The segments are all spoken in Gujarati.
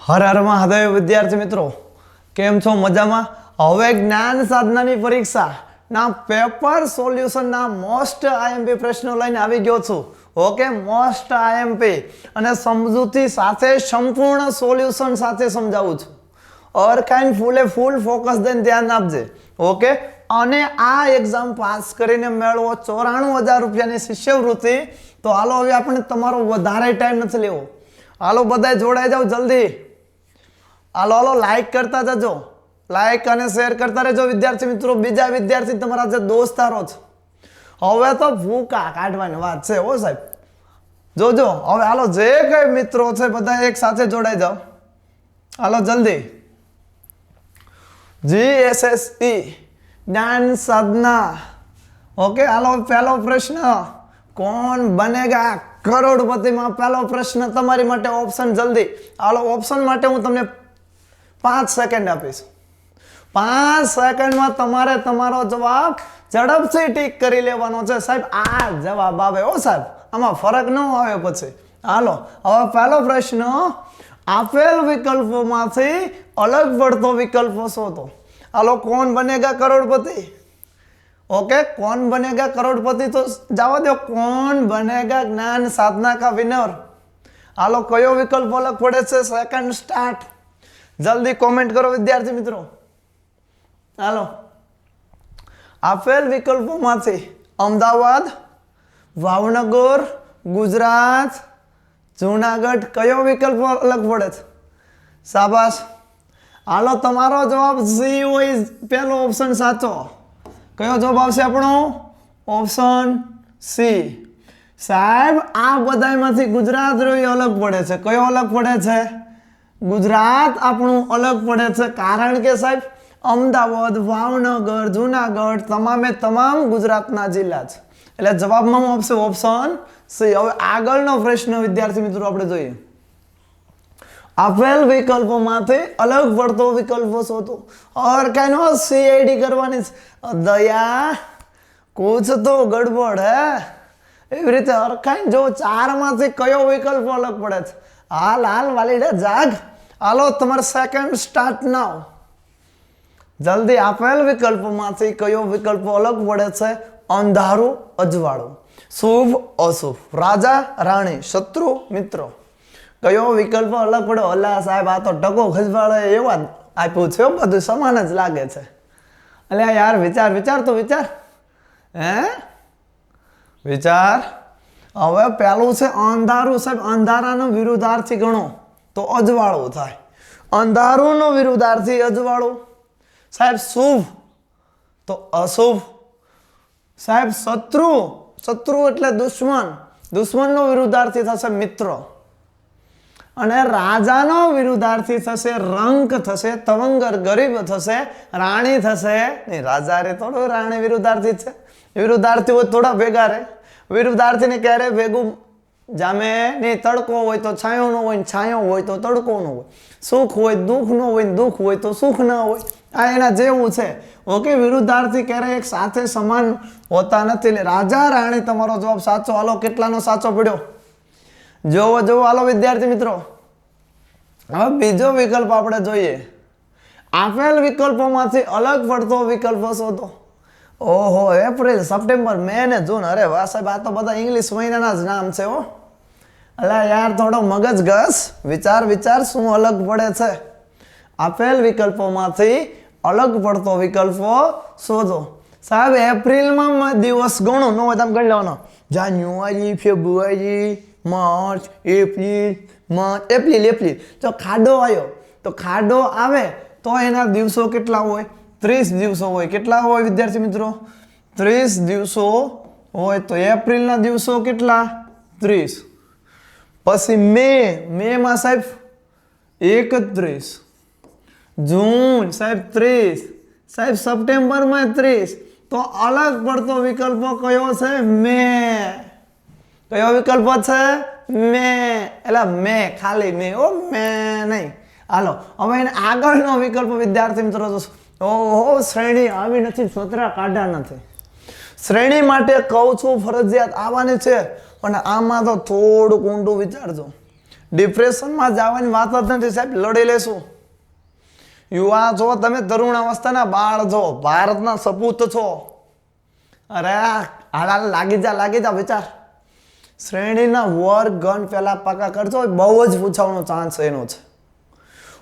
હર હર મહાદેવ વિદ્યાર્થી મિત્રો, કેમ છો? મજામાં? હવે જ્ઞાન સાધનાની પરીક્ષા ના પેપર સોલ્યુશન ના મોસ્ટ આઈએમપી પ્રશ્નો લઈને આવી ગયો છું. ઓકે, મોસ્ટ આઈએમપી અને સમજૂતી સાથે સંપૂર્ણ સોલ્યુશન સાથે સમજાવું છું. ઓર કાઈન ફૂલ ફોકસ દઈને ધ્યાન આપજે. ઓકે, અને આ એક્ઝામ પાસ કરીને મેળવો 94,000 રૂપિયાની શિષ્યવૃત્તિ. તો હાલો, હવે આપણે તમારો વધારે ટાઈમ નથી લેવો. હાલો, બધા જોડાઈ જાઓ જલ્દી. હાલો લાઈક કરતા જજો, લાઈક અને શેર કરતા રહેજો વિદ્યાર્થી મિત્રો. બીજા વિદ્યાર્થી તમારા જે દોસ્તારો છે, હવે તો ભૂકા કાઢવાની વાત છે હો સાહેબ. જોજો હવે. હાલો, જે કઈ મિત્રો છે બધા એક સાથે જોડાઈ જાઓ. હાલો જલ્દી. GSSE જ્ઞાન સાધના. ઓકે, હાલો પહેલો પ્રશ્ન, કોણ બનેગા કરોડપતિમાં? પહેલો પ્રશ્ન તમારી માટે ઓપ્શન જલ્દી. હાલો, ઓપ્શન માટે હું તમને 5 સેકન્ડ આપીશ. 5 સેકન્ડમાં તમારે તમારો જવાબ ઝડપથી ટીક કરી લેવાનો છે સાહેબ. આ જવાબ આવે હો સાહેબ, આમાં ફરક ન આવે પછી. હાલો, હવે પહેલો પ્રશ્ન, આપેલ વિકલ્પોમાંથી અલગ પડતો વિકલ્પ શોધો. હાલો, કોણ બનેગા કરોડપતિ? ओके, कौन बनेगा करोड़पति? तो जावा दो, कौन बनेगा ज्ञान साधना का विनर? हालो, कयो विकल्प अलग पड़े से? Second start. जल्दी कमेंट करो विद्यार्थी मित्रों. हालो, आपेल विकल्पोमांथी अमदावाद, भावनगर, गुजरात, जूनागढ़, कयो विकल्प अलग पड़े छे? शाबाश. हालो, तमारो जवाब सी होय, पहलो ऑप्शन साचो. कयो जवाब आवशे आपणो? Option C. साहेब, आ बधायमांथी गुजरात रही अलग पड़े छे. कयो अलग पड़े छे? गुजरात आपणुं अलग पड़े छे, कारण के साहेब अमदावाद, भावनगर, जूनागढ़ तमामे तमाम गुजरातना जिल्ला छे. એટલે જવાબમાં હું આપશે ઓપ્શન સી. હવે આગળનો પ્રશ્ન વિદ્યાર્થી મિત્રો આપણે જોઈએ. આપેલ વિકલ્પોમાંથી અલગ પડતો વિકલ્પ શોધો. और कहनो सीआईडी करवानी दया कुछ तो गड़बड़ है. एवी रीते हरखाई जो 4 मांथी कयो विकल्प अलग पड़े छे? हाल हाल वालीडा जाग. हालो, तमारे सेकंड स्टार्ट नाउ. जल्दी. आपેલ વિકલ્પોમાંથી કયો વિકલ્પ અલગ પડે છે? અંધારું, અજવાળું, શુભ, અશુભ, રાજા, રાણી, શત્રુ, મિત્રો. કયો વિકલ્પ અલગ પડ્યો? અલા સાહેબ, આ તો ટકો ખજવાળે એવા આપ્યું છે, બધું સમાન જ લાગે છે. અલ્યા યાર, વિચાર વિચાર તો વિચાર. હે વિચાર. હવે પેલું છે અંધારું. સાહેબ, અંધારાનો વિરુદ્ધાર્થી ગણો તો અજવાળું થાય. અંધારુંનો વિરુદ્ધાર્થી અજવાળું. સાહેબ, શુભ તો અશુભ. સાહેબ, શત્રુ. શત્રુ એટલે દુશ્મન. દુશ્મનનો વિરુદ્ધાર્થી થશે મિત્ર. અને રાજાનો વિરુદ્ધાર્થી થશે રંક થશે, તવંગર ગરીબ થશે, રાણી થશે નહીં. રાજા રે થોડો રાણી વિરુદ્ધાર્થી છે. વિરુદ્ધાર્થી હોય થોડા ભેગા રે. વિરુદ્ધાર્થીને ક્યારે ભેગું જામે નહીં. તડકો હોય તો છાંયો ન હોય, છાંયો હોય તો તડકો ન હોય. સુખ હોય દુઃખ ન હોય, દુઃખ હોય તો સુખ ન હોય. આ એના જેવું છે. ઓકે, વિરુદ્ધાર્થી ક્યારે એક સાથે સમાન હોતા નથી. એટલે રાજા રાણી તમારો જવાબ સાચો. હાલો, કેટલાનો સાચો પડ્યો જોવો જોવો. હાલો વિદ્યાર્થી મિત્રો, હવે બીજો વિકલ્પ આપણે જોઈએ. આપેલ વિકલ્પોમાંથી અલગ પડતો વિકલ્પ શોધો. ઓહો, એપ્રિલ, સપ્ટેમ્બર, મે ને જૂન. અરે વાહ સાહેબ, આ તો બધા ઇંગ્લિશ મહિનાના જ નામ છે હો. અલા યાર, થોડો મગજ ઘસ. વિચાર વિચાર, શું અલગ પડે છે? આપેલ વિકલ્પોમાંથી અલગ પડતો વિકલ્પો શોધો. સાહેબ, એપ્રિલમાં દિવસ ગણો ન હોય તમે ગણી લેવાનો. જાન્યુઆરી, ફેબ્રુઆરી, માર્ચ, એપ્રિલ. જો ખાડો આવ્યો તો ખાડો આવે તો એના દિવસો કેટલા હોય? 30 દિવસો હોય. કેટલા હોય વિદ્યાર્થી મિત્રો? 30 દિવસો હોય. તો એપ્રિલના દિવસો કેટલા? 30. પછી મે માં સાહેબ 31. જૂન સાહેબ 30. સાહેબ, સપ્ટેમ્બરમાં 30. તો અલગ પડતો વિકલ્પ કયો છે? મે. કયો વિકલ્પ છે? મે. એટલે મે, ખાલી મે, ઓ મે નહીં. હાલો, હવે એને આગળનો વિકલ્પ વિદ્યાર્થી મિત્રો જોશો. ઓહો, શ્રેણી આવી નથી, સોતરા કાઢા નથી. શ્રેણી માટે કહું છું ફરજિયાત આવવાની છે, પણ આમાં તો થોડુંક ઊંડું વિચારજો. ડિપ્રેશનમાં જવાની વાત જ નથી સાહેબ, લડી લેશું. યુવા છો તમે, તરુણ અવસ્થાના બાળ છો, ભારતના સપૂત છો. અરે હાલ લાગી જા વિચાર. શ્રેણીના વર્ગ ગણ પહેલા પાકા કરજો, બહુ જ પૂછવાનો ચાન્સ એનો છે.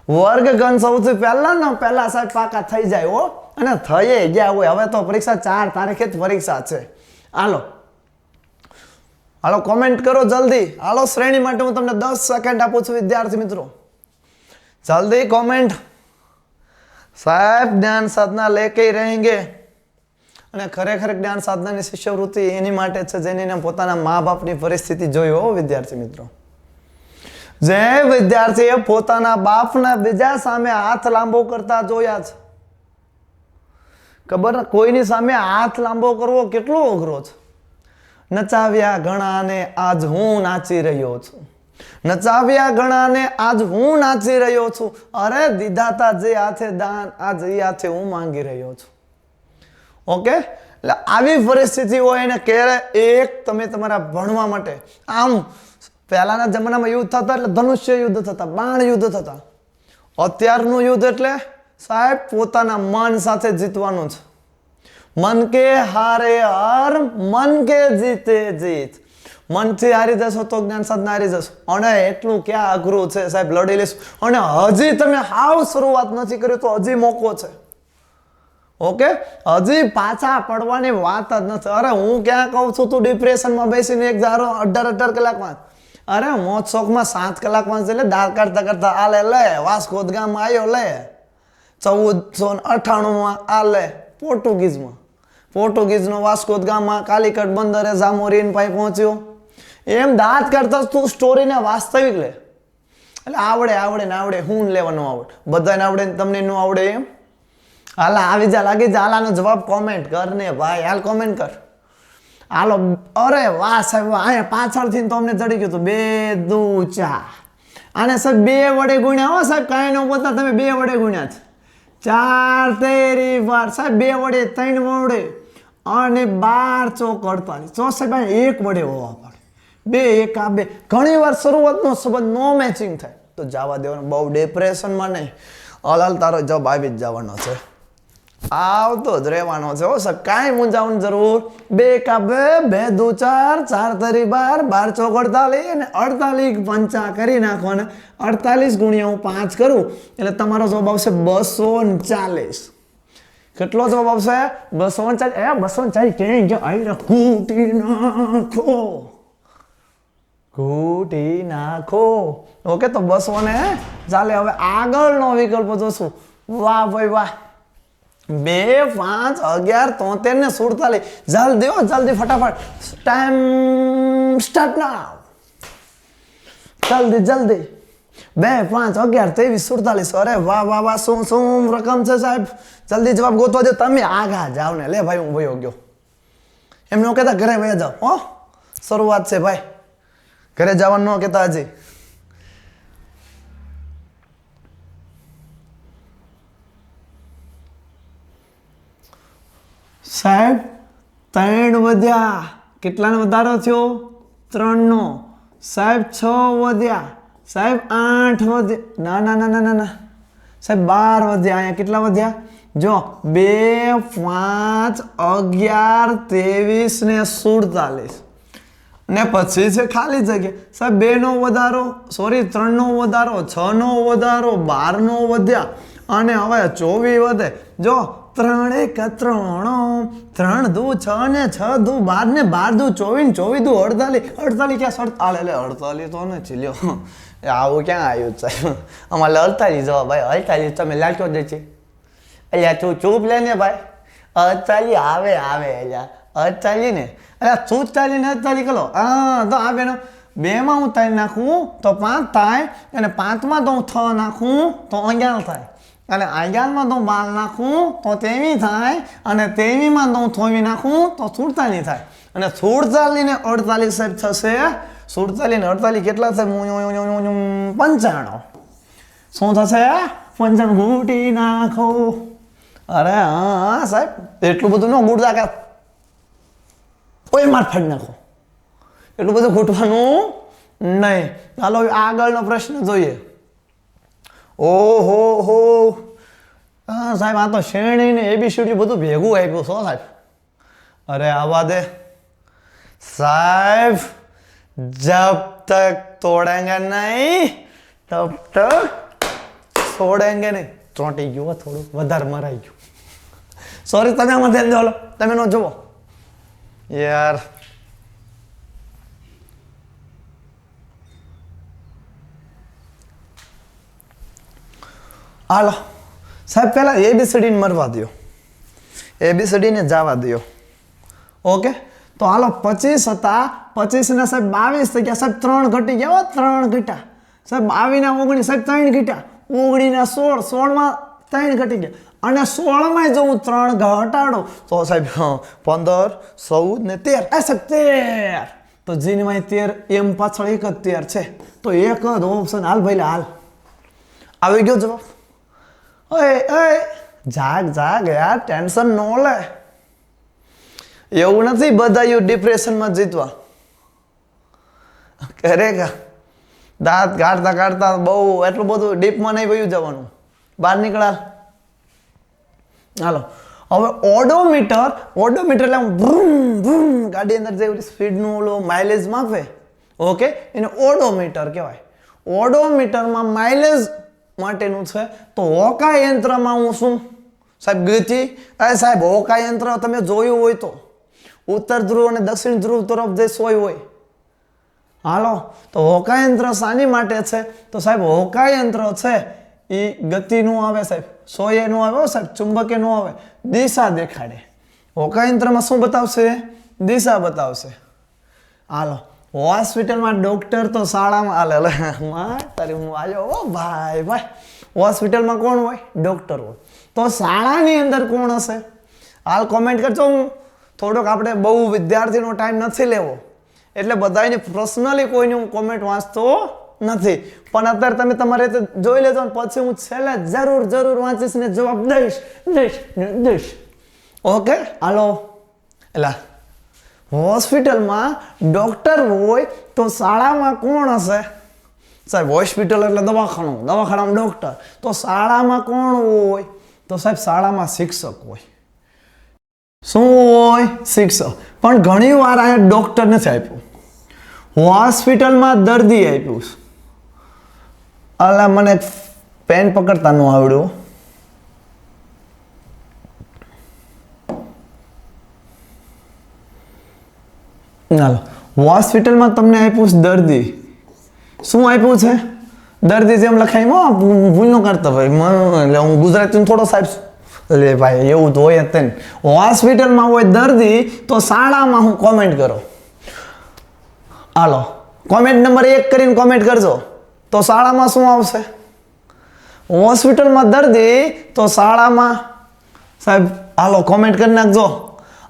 વર્ગ ગણ સૌથી પહેલા સાહેબ પાકા થઈ જાય હો, અને થઈ ગયા હોય. હવે તો પરીક્ષા 4 તારીખે જ પરીક્ષા છે. હાલો કોમેન્ટ કરો જલ્દી. હાલો શ્રેણી માટે હું તમને 10 સેકન્ડ આપું છું વિદ્યાર્થી મિત્રો, જલ્દી કોમેન્ટ. સાહેબ જ્ઞાન સાધના લેકે રહેંગે. અને ખરેખર જ્ઞાન સાધનાની શિષ્યવૃત્તિ એની માટે છે જેને પોતાના મા બાપની પરિસ્થિતિ જોઈ હો વિદ્યાર્થી મિત્રો. જે વિદ્યાર્થીએ પોતાના બાપના બીજા સામે હાથ લાંબો કરતા જોયા છે. ખબર, કોઈની સામે હાથ લાંબો કરવો કેટલો અઘરો છે. નચાવ્યા ઘણાને આજ હું નાચી રહ્યો છું. નચાવ્યા ઘણાને આજ હું નાચી રહ્યો છું. અરે દીધાતા જે હાથે દાન, આજ એ હાથે હું માંગી રહ્યો છું. ઓકે, એટલે આવી પરિસ્થિતિ હોય એને ક્યારે એક તમે તમારા ભણવા માટે, આમ પહેલાના જમાનામાં યુદ્ધ થતા એટલે ધનુષ્ય યુદ્ધ થતા, બાણ યુદ્ધ થતા. અત્યારનું યુદ્ધ એટલે સાહેબ પોતાના મન સાથે જીતવાનું છે. મન કે હારે હાર, મન કે જીતે જીત. મનથી હારી જશો તો જ્ઞાન સાધના હારી જશો. અને એટલું ક્યાં અઘરું છે સાહેબ, લડી લેશું. અને હજી તમે હાવ શરૂઆત નથી કરી તો હજી મોકો છે. ઓકે, હજી પાછા પડવાની વાત જ નથી. અરે હું ક્યાં કહું છું તું ડિપ્રેશનમાં બેસીને એક ધારો 18 કલાક વાંચ. અરે મોજ શોખમાં 7 કલાક વાંચ, એટલે દાળ કાઢતા કરતા આ લે વાસ્કો દ ગામા આવ્યો લે 1498માં આ લે પોર્ટુગીઝનો વાસ્કો દ ગામા કાલિકટ બંદરે જામોરીન પાસે પહોંચ્યો. એમ દાંત કાઢતા તું સ્ટોરીને વાસ્તવિક લે. એટલે આવડે હું લેવાનું આવડે, બધાને આવડે તમને ન આવડે એમ. હાલા આવી જા, લાગી જા. હાલાનો જવાબ કોમેન્ટ કર ને ભાઈ, હાલ કોમેન્ટ કર. હાલો, અરે વાહ સાહેબ, અહીંયા પાછળથી તો અમને ચડી ગયું હતું 2 2 4. આને સાહેબ 2 વડે ગુણ્યા હો સાહેબ, કાંઈ ન બોલતા તમે 2 વડે ગુણ્યા છે. 4 તેરી 12 સાહેબ, 2 વડે 3 વડે અને 12 ચોક 48. ચો સાહેબ 1 વડે હોવા પડે. 2 1 આ 2. ઘણી વાર શરૂઆતનો સંબંધ નો મેચિંગ થાય તો જવા દેવાનું, બહુ ડિપ્રેશનમાં નહીં. હાલ તારો જવાબ આવી જ જવાનો છે, આવતો જ રહેવાનો છે હો સાહેબ, કાંઈ મૂંઝાવાની જરૂર. 2 કા 2, 2 દુ 4, 4 તરી 12, 12 ચોક 48 અને 48 પંચા કરી નાખવાના. 48 ગુણ્યા હું 5 કરું એટલે તમારો જવાબ આવશે 240. કેટલો જવાબ આવશે? 240. 240 ક્યાંય ગયો? આવી ઘૂટી નાખો. ઓકે, તો 200 ને ચાલે. હવે આગળનો વિકલ્પ જોશું. વાહ ભાઈ વાહ, 2 5 11 73 ને 47. જલ્દી ફટાફટ, ટાઈમ સ્ટાર્ટ નાઉ. જલ્દી 2 5 11 23 47. અરે વાહ, શું રકમ છે સાહેબ? જલ્દી જવાબ ગોતવા દો. તમે આગા જાઓ ને. લે ભાઈ હું ભયો ગયો. એમ ન કહેતા ઘરે વયા જાઓ હો, શરૂઆત છે ભાઈ, ઘરે જવાનું ન કહેતા હજી. સાહેબ 3 વધ્યા. કેટલાનો વધારો થયો? 3 નો. સાહેબ 6 વધ્યા. સાહેબ 8 વધ્યા. ના સાહેબ 12 વધ્યા. અહીંયા કેટલા વધ્યા? જો 2 5 11 23 ને 47. ને પછી છે ખાલી જગ્યા. સાહેબ 2 નો વધારો, સોરી 3 નો વધારો, 6 નો વધારો, 12 નો વધ્યા અને હવે 24 વધે. જો 3 1 3, 3 દુ 6 ને 6 દુ 12 ને 12 દુ 24, 24 દુ 48. 48 ક્યાં 48 તો નથી લ્યો. આવું ક્યાં આવ્યું સાહેબ? અમારે 48 જવાબ ભાઈ. 48 તમે લાગ્યો જ છે. એટલે તું ચૂપ લે ને ભાઈ. 48 આવે એટલે 48 ને, એટલે 47 ને 48 કરો. હા તો આ બેનો 2 માં હું 3 નાખું તો 5 થાય, અને 5 માં તો હું 6 નાખું તો 11 થાય, અને 11 માં તો 12 નાખું તો 23 થાય, અને 23 માં તો હું 24 નાખું તો 47 થાય, અને 47 ને 48 સાહેબ થશે. 47 ને 48 કેટલા થાય? 95. શું થશે? 95. ઘૂંટી નાખો. અરે હા સાહેબ, એટલું બધું ન ગુડતા કે ઓય માર ફાડી નાખો, એટલું બધું ઘૂંટવાનું નહીં. ચાલો આગળનો પ્રશ્ન જોઈએ. ઓહો હો હા સાહેબ, આ તો શ્રેણી ને ABCD બધું ભેગું આપ્યું છો સાહેબ. અરે આવા દે સાહેબ, જબ તક તોડેંગે નહીં તબ તક છોડેંગે નહીં. ચોંટી ગયું થોડું વધારે મરાઈ ગયું. સોરી, તમે આમાં ધ્યાન દો. તમે નો જુઓ યાર. હાલો સાહેબ, પહેલા ABCD ને મરવા દો, ABCD ને જવા દો. ઓકે, તો હાલો 25 હતા, 25 ના સાહેબ 22 થઈ ગયા સાહેબ. 3 ઘટી ગયા, 3 ઘટ્યા સાહેબ. 22 ના 19 સાહેબ 3 ઘટ્યા. 19 ના 16, 16 માં 3 ઘટી ગયા. અને 16 માં જો હું 3 ઘટાડો તો સાહેબ 15, 14 ને 13. સાહેબ 13. તો જીનમાં 13, એમ પાછળ એક જ 13 છે. તો એક જ ઓપ્શન. હાલ ભાઈ હાલ, આવી ગયો જવાબ. ઓય ઓય જાગ જાગ યાર, ટેન્શન ન લે. એવું નથી બધા ડિપ્રેશનમાં જીતવા. કરેગા દાંત કાઢતા કાઢતા બહુ એટલું બધું ડીપમાં નહીં વયું જવાનું. બહાર નીકળાલ. હાલો હવે ઓડોમીટર. ઓડોમીટર એટલે ભ્રુમ ભ્રુમ ગાડી અંદર જે સ્પીડનું ઓલું માઇલેજ માપે, ઓકે, એને ઓડોમીટર કહેવાય. ઓડોમીટરમાં માઇલેજ માટેનું છે. તો હોકા યંત્રમાં હું શું સાહેબ ગતિ. સાહેબ હોકા યંત્ર તમે જોયું હોય તો ઉત્તર ધ્રુવ અને દક્ષિણ ધ્રુવ તરફ જે સોય હોય. હાલો, તો હોકા યંત્ર શાની માટે છે? તો સાહેબ હોકા યંત્ર છે એ ગતિનું આવે સાહેબ, સોયનું આવે સાહેબ, ચુંબકીયનું આવે, દિશા દેખાડે. હોકા યંત્રમાં શું બતાવશે? દિશા બતાવશે. હાલો, હોસ્પિટલમાં ડોક્ટર તો શાળામાં હાલે તારી હું આવ્યો. ઓ ભાઈ ભાઈ, હોસ્પિટલમાં કોણ હોય? ડોક્ટર હોય. તો શાળાની અંદર કોણ હશે? હાલ કોમેન્ટ કરજો. હું થોડોક આપણે બહુ વિદ્યાર્થીનો ટાઈમ નથી લેવો એટલે બધાને પર્સનલી કોઈની હું કોમેન્ટ વાંચતો નથી. પણ અત્યારે તમે તમારે જોઈ લેજો ને પછી હું છેલ્લે જરૂર વાંચીશ ને જવાબ દઈશ. ઓકે, હાલો. એલા હોસ્પિટલમાં ડોક્ટર હોય તો શાળામાં કોણ હશે? સાહેબ હોસ્પિટલ એટલે દવાખાનું, દવાખાનામાં ડોક્ટર. તો શાળામાં કોણ હોય? તો સાહેબ શાળામાં શિક્ષક હોય. શું હોય? શિક્ષક. પણ ઘણી વાર આ ડોક્ટર નથી આપ્યું, હોસ્પિટલમાં દર્દી આપ્યું. અલા મને પેન પકડતા ન આવડ્યું. ચાલો, હોસ્પિટલમાં તમને આપ્યું છે દર્દી. શું આપ્યું છે? દર્દી. જેમ લખાય ભૂલ ન કરતા ભાઈ, એટલે હું ગુજરાતી થોડો સાહેબ લે ભાઈ, એવું તો હોય જ. હોસ્પિટલમાં હોય દર્દી તો શાળામાં હું કોમેન્ટ કરો. હાલો, કોમેન્ટ નંબર 1 કરીને કોમેન્ટ કરજો. તો શાળામાં શું આવશે? હોસ્પિટલમાં દર્દી તો શાળામાં સાહેબ. હાલો કોમેન્ટ કરી નાખજો.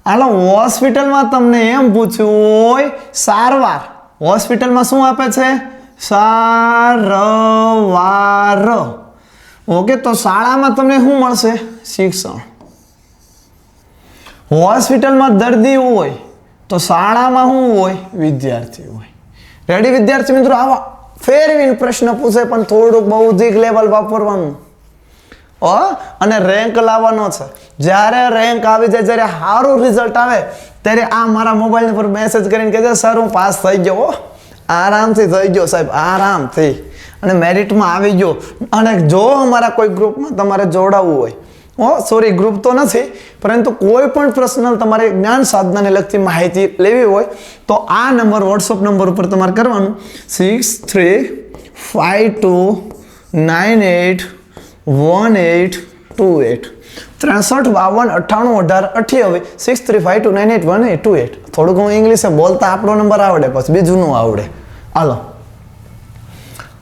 હાલો, હોસ્પિટલમાં તમને એમ પૂછ્યું હોય સારવાર. હોસ્પિટલમાં શું આપે છે? સારવાર. ઓકે, તો શાળામાં તમને શું મળશે? શિક્ષણ. હોસ્પિટલમાં દર્દી હોય તો શાળામાં શું હોય? વિદ્યાર્થી હોય. રેડી વિદ્યાર્થી મિત્રો? આવા ફેરવીને પ્રશ્ન પૂછે પણ થોડુંક બૌદ્ધિક લેવલ વાપરવાનું અને રેન્ક લાવવાનો છે. જ્યારે રેન્ક આવી જાય, જ્યારે સારું રિઝલ્ટ આવે ત્યારે આ મારા મોબાઈલ પર મેસેજ કરીને કહેજો સર હું પાસ થઈ ગયો, આરામથી થઈ ગયો સાહેબ, આરામથી, અને મેરિટમાં આવી ગયો. અને જો અમારા કોઈ ગ્રુપમાં તમારે જોડાવવું હોય, સોરી ગ્રુપ તો નથી પરંતુ કોઈ પણ પર્સનલ તમારે જ્ઞાન સાધનાને લગતી માહિતી લેવી હોય તો આ નંબર વોટ્સઅપ નંબર ઉપર તમારે કરવાનું 6352981828 6352981828 થોડુંક હું ઇંગ્લિશે બોલતા આપણો નંબર આવડે, પછી બીજું નું આવડે. હાલો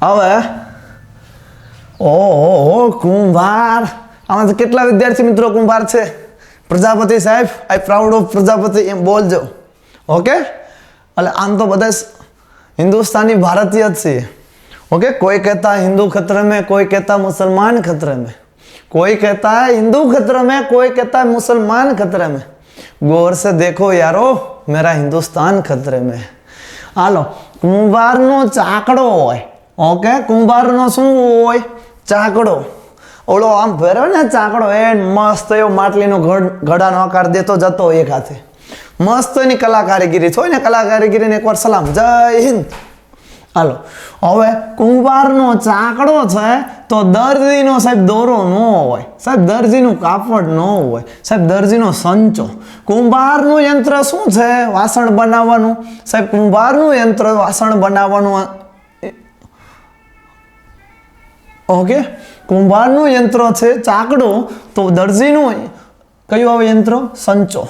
હવે ઓહો કુંભાર. આમાં કેટલા વિદ્યાર્થી મિત્રો કુંભાર છે? પ્રજાપતિ સાહેબ, આઈ પ્રાઉડ ઓફ પ્રજાપતિ એમ બોલજો. ઓકે, એટલે આમ તો બધા हिंदुस्तानी भारतीय છીએ. ओके, कोई कहता है हिंदू खतरे में, कोई कहता है मुसलमान खतरे में, कोई कहता है हिंदू खतरे में, कोई कहता है मुसलमान खतरे में. गौर से देखो यारो, मेरा हिंदुस्तान खतरे में. हालो, કુંભારનો ચાકડો હોય. ઓકે, કુંભારનો શું હોય? ચાકડો. ઓલો આમ ફેરવે ને ચાકડો, એ મસ્ત એવો માટલીનો ઘડાનો આકાર દેતો જતો એક હાથે. મસ્ત એની કલાકારીગીરી હોય ને, કલાકારીગીરીને એકવાર સલામ. જય હિન્દ. હાલો, હવે કુંભારનો ચાકડો છે તો દરજીનો સાહેબ દોરો ન હોય, સાહેબ દરજીનું કાપડ ન હોય, સાહેબ દરજીનો સંચો. કુંભારનું યંત્ર શું છે? વાસણ બનાવવાનું. સાહેબ કુંભારનું યંત્ર વાસણ બનાવવાનું. ઓકે, કુંભારનું યંત્ર છે ચાકડો, તો દરજીનું કયું આવે યંત્ર? સંચો.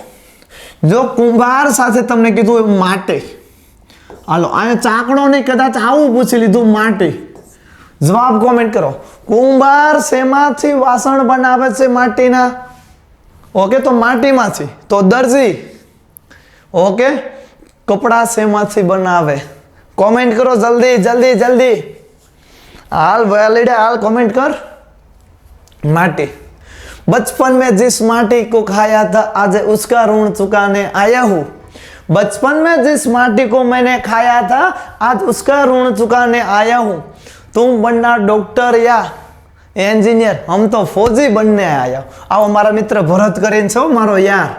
જો કુંભાર સાથે તમને કીધું માટી, હાલો અહીંયા ચાકડો ને કદાચ આવું પૂછી લીધું માટી, જવાબ કોમેન્ટ કરો. કુંભાર શેમાંથી વાસણ બનાવે છે? માટીના. ઓકે, તો માટીમાંથી. તો દરજી ઓકે, કપડા શેમાંથી બનાવે? કોમેન્ટ કરો જલ્દી જલ્દી જલ્દી. हाल वैलिड हाल कमेंट कर. माटी. बचपन में जिस माटी को खाया था आज उसका ऋण चुकाने आया हूँ. बचपन में जिस माटी को मैंने खाया था आज उसका ऋण चुकाने आया हूँ. तुम बनना डॉक्टर या एंजिनियर, हम तो फौजी बनने आया. आओ मारा मित्र भरत કરીને છો મારો યાર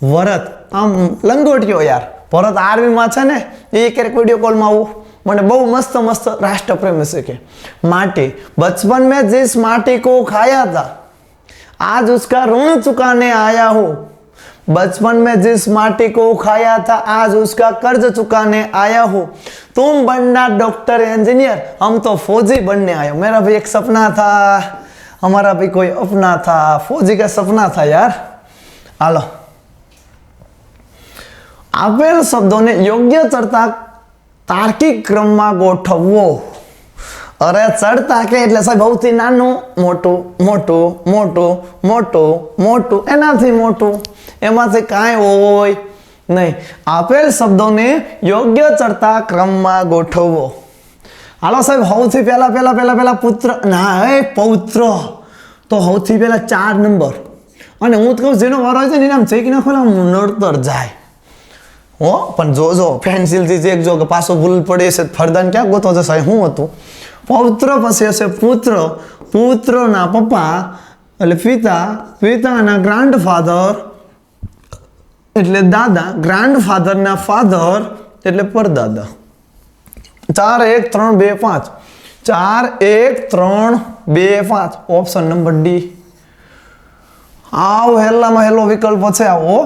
ભરત, આમ લંગોટિયો યાર ભરત આર્મી માં છે ને, એ ક્યારેક વિડીયો કોલ માં આવું મને બહુ મસ્ત મસ્ત રાષ્ટ્રપ્રેમ છે કે माटी. बचपन में जिस माटी को खाया था आज उसका ऋण चुकाने आया हूँ. बचपन में जिस माटी को खाया था आज उसका कर्ज चुकाने आया हूँ. तुम बनना डॉक्टर इंजीनियर, हम तो फौजी बनने आए. मेरा भी एक सपना था, हमारा भी कोई अपना था, फौजी का सपना था यार. हालो, આપેલ શબ્દોને યોગ્ય ચડતા તાર્કિક ક્રમમાં ગોઠવવો. અરે ચડતા કે એટલે સાહેબ સૌથી નાનું મોટું મોટું મોટું મોટું મોટું એનાથી મોટું, એમાંથી કાંઈ હોય નહીં. આપેલ શબ્દોને યોગ્ય ચડતા ક્રમમાં ગોઠવવો. હાલો સાહેબ, સૌથી પહેલા પુત્ર ના એ પૌત્ર, તો સૌથી પહેલા 4 નંબર. અને હું તો કહું જેનો વારો હોય છે ને આમ ચેકી નાખો નડતર જાય હો. પણ જોજો પેન્સિલથી ચેકજો કે પાછો ભૂલ પડી છે, ફરદાન ક્યાં ગોતો જશે? શું હતું? પૌત્ર પછી હશે પુત્ર, પુત્રના પપ્પા એટલે પિતા, પિતાના ગ્રાન્ડફાધર એટલે દાદા, ગ્રાન્ડફાધરના ફાધર એટલે પરદાદા. 4 1 3 2 5, 4 1 3 2 5, ઓપ્શન નંબર ડી. આવો હેલામાં હેલો વિકલ્પ છે આવો.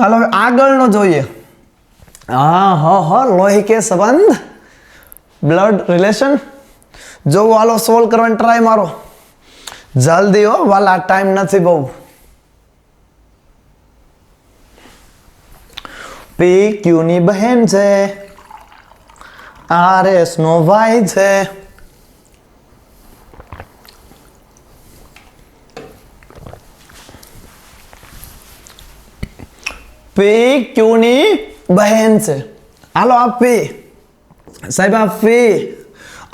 હાલો હવે આગળનો જોઈએ. હા લોહી કે સંબંધ, બ્લડ રિલેશન. જો હાલો સોલ્વ કરવાની ટ્રાય મારો જલ્દી હો વાલા, ટાઈમ નથી બહુ. પી ક્યુ ની બહેન છે, આર એસ નો ભાઈ છે. પી ક્યુ ની બહેન છે. હાલો આ પી સાહેબ, આ પી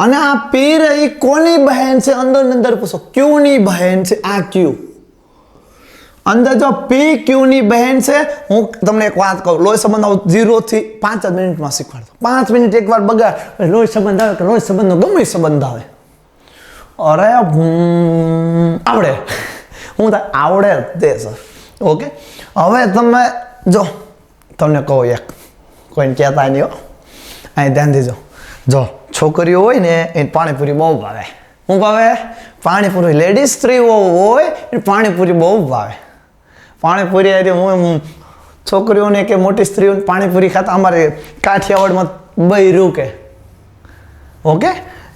અને આ પી રહી કોની બહેન છે? અંદર પૂછો ક્યુ ની બહેન છે. આ ક્યુ અંદર જો પી ક્યુ ની બહેન છે. હું તમને એક વાત કહું, લોહી સંબંધ 0 થી 5 મિનિટમાં શીખવાડતો. 5 મિનિટ એકવાર બગાડ, લોહી સંબંધ આવે કે લોહી સંબંધનો ગમે સંબંધ આવે, અરે આવડે. હું તો આવડે તે સર. ઓકે, હવે તમે જો તમને કહું એક, કોઈને કહેતા નહીં હો, અહીં ધ્યાન દેજો. જો છોકરીઓ હોય ને એ પાણીપુરી બહુ ભાવે. શું ભાવે? પાણીપુરી. લેડીઝ સ્ત્રીઓ હોય એ પાણીપુરી બહુ ભાવે. પાણીપુરી હું છોકરીઓને કે મોટી સ્ત્રીઓને પાણીપુરી ખાતા અમારે કાઠિયાવાડમાં બૈરું કે ઓકે,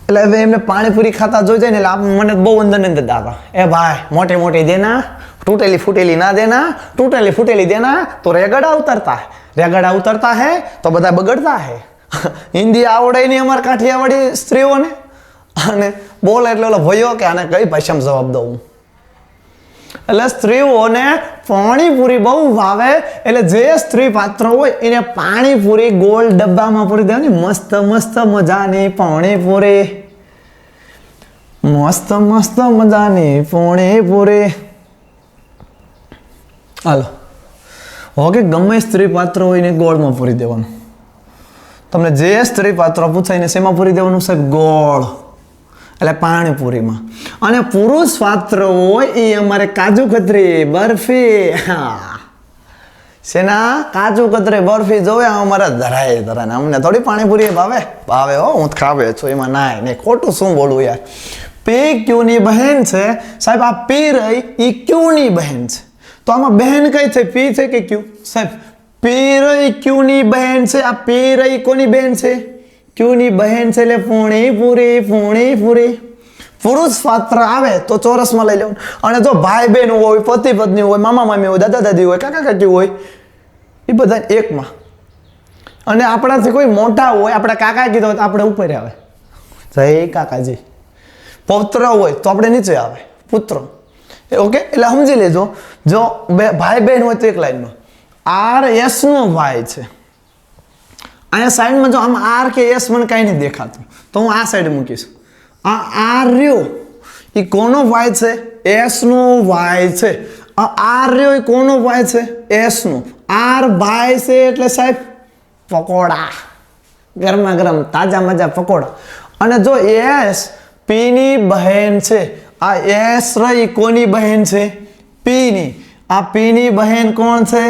એટલે હવે એમને પાણીપુરી ખાતા જોઈ જાય ને એટલે મને બહુ અંદર અંદર દાદા એ ભાઈ મોટી મોટી દેના, टूटेली फूटेली ना देना, टूटेली फूटेली देना तो रेगड़ा उतरता है, रेगड़ा उतरता है तो बधा बगड़ता है. हिंदी आवड़े नहीं अमर काठियावाड़ी स्त्रीओने અને બોલે એટલે ઓલો ભયો કે આને કઈ ભાષામાં જવાબ દઉં. એટલે સ્ત્રીઓને પાણીપુરી બહુ ભાવે, એટલે જે સ્ત્રી પાત્ર હોય એને પાણીપુરી ગોળ ડબ્બામાં પૂરી દેવાની. મસ્ત મસ્ત મજાની પાણીપુરી, મસ્ત મસ્ત મજાની પાણીપુરી. હાલો ઓકે, ગમે સ્ત્રી પાત્ર હોય એને ગોળમાં પૂરી દેવાનું. તમને જે સ્ત્રીપાત્ર પૂછાય ને શેમાં પૂરી દેવાનું સાહેબ? ગોળ, એટલે પાણીપુરીમાં. અને પુરુષ પાત્ર હોય એ અમારે કાજુ કતરી, બરફી, શેના? કાજુ કતરી, બરફી જોવે અમારે ધરાય ધરાય. અમને થોડી પાણીપુરી ભાવે? ભાવે હો, હું ખાવે છું, એમાં નાય નહીં. ખોટું શું બોલવું યાર. પી ક્યુની બહેન છે સાહેબ. આ પી રહી એ ક્યુની બહેન છે. તો આમાં બહેન કઈ થઈ? પી છે કે ક્યુ? સાહેબ પી રહી ક્યુની બહેન છે. આ પી રહી કોની બહેન છે? ક્યુની બહેન છે. એટલે પૂણી પૂરી. પુરુષ પાત્ર આવે તો ચોરસમાં લઈ લેવાનું. અને જો ભાઈ બહેન હોય, પતિ પત્ની હોય, મામા મામી હોય, દાદા દાદી હોય, કાકા કાકી હોય, એ બધા એકમાં. અને આપણાથી કોઈ મોટા હોય, આપણે કાકા કીધો હોય તો આપણે ઉપર આવે, જય કાકાજી. પૌત્ર હોય તો આપણે નીચે આવે, પુત્ર. ઓકે, એટલે સમજી લેજો. જો ભાઈ બહેન હોય તો એક લાઈનમાં. આર એસ નો ભાઈ છે. અહીંયા સાઈડમાં જો આમાં આર કે એસ મને કાંઈ નહીં દેખાતું, તો હું આ સાઈડ મૂકીશ. આ આર રહ્યો એ કોનો ભાઈ છે? એસ નો ભાઈ છે. આર રહ્યો એ કોનો ભાઈ છે? એસ નો. આર ભાઈ છે એટલે સાહેબ પકોડા, ગરમા ગરમ તાજા મજા પકોડા. અને જો એસ પી ની બહેન છે. આ એસ રહી કોની બહેન છે? પી ની. આ પી ની બહેન કોણ છે?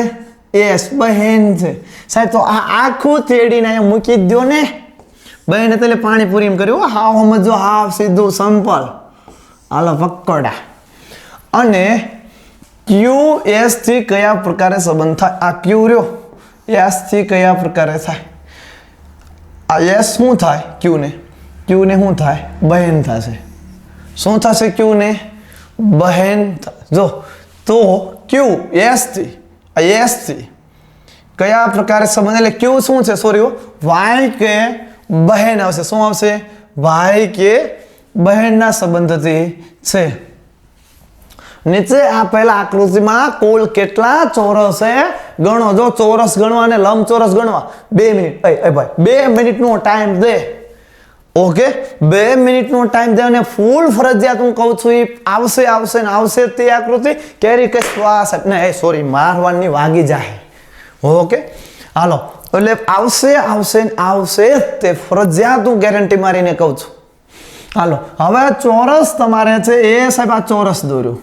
એસ બહેન છે સાહેબ. તો આ આખું તેડીને અહીંયા મૂકી દો ને. બહેન એટલે પાણીપુરી એમ કર્યું. હાવ સમજો, હાવ સીધું સિમ્પલ. હાલો પકોડા. અને ક્યુ એસ થી કયા પ્રકારે સંબંધ થાય? આ ક્યુ રહ્યો એસ થી કયા પ્રકારે થાય? આ એસ શું થાય? ક્યુને શું થાય? બહેન થશે. શું થશે? ક્યુને બહેન. જો તો ક્યુ એસ થી કયા પ્રકારે સંબંધ? એટલે ક્યુ શું છે? સોરી, ભાઈ કે બહેન આવશે. શું આવશે? ભાઈ કે બહેનના સંબંધથી છે. નીચે આપેલા આકૃતિમાં કુલ કેટલા ચોરસ છે ગણો. જો ચોરસ ગણવા અને લંબચોરસ ગણવા 2 મિનિટ. ભાઈ 2 મિનિટનો ટાઈમ દે. ઓકે, 2 મિનિટનો ટાઈમ દે. અને ફૂલ ફરજિયાત હું કહું છું એ આવશે ને આવશે તે આકૃતિ. કેરી કે શ્વાસ ને સોરી મારવાની વાગી જાય. ઓકે, હાલો. એટલે આવશે તે ફરજિયાત હું ગેરંટી મારીને કહું છું. હાલો, હવે ચોરસ તમારે છે એ સાહેબ. આ ચોરસ દોર્યું.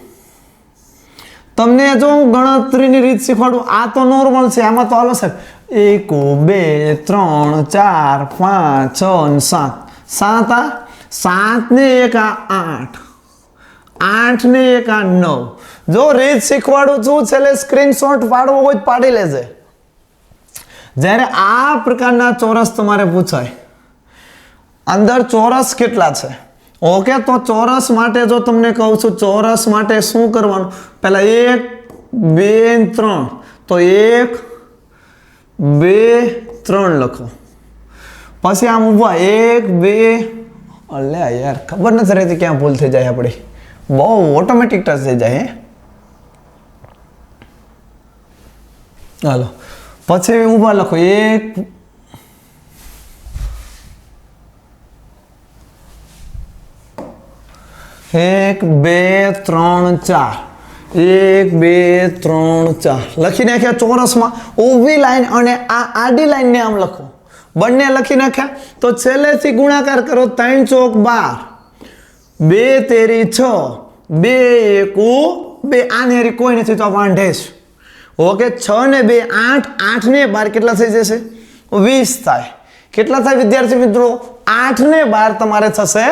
તમને જો હું ગણતરીની રીત શીખવાડું. આ તો નોર્મલ છે. આમાં તો હાલો સાહેબ 1 2 3 4 5 6 7 7 ને 1 8 8 ને 1 9. જો રીત શીખવાડું છું છેલ્લે સ્ક્રીનશોટ પાડવો હોય તો પાડી લેજે. જ્યારે આ પ્રકારના ચોરસ તમારે પૂછાય અંદર ચોરસ કેટલા છે? ઓકે, તો ચોરસ માટે જો તમને કહું છું ચોરસ માટે શું કરવાનું? પહેલા 1 2 3. તો 1 2 3 લખો. પછી આમ ઉભા 1 2. અલે યાર ખબર નથી રહેતી ક્યાં ભૂલ થઈ જાય આપણી. બહુ ઓટોમેટિક ટચ થઈ જાય. હાલો, પછી ઉભા લખો 1 1 2 3 4. 1 2 3 4 લખી નાખ્યા ચોરસમાં. ઊભી લાઈન અને આ આડી લાઈનને આમ લખો. બંને લખી નાખ્યા. તો છેલ્લેથી ગુણાકાર કરો. 3 ચોક 12, 2 તેરી 6, 2 એકુ 2. આની હારી કોઈ નથી તો વાંઢેશ. ઓકે, 6 ને 2 8, 8 ને 12 કેટલા થઈ જશે? 20 થાય. કેટલા થાય વિદ્યાર્થી મિત્રો? 8 ને 12 તમારે થશે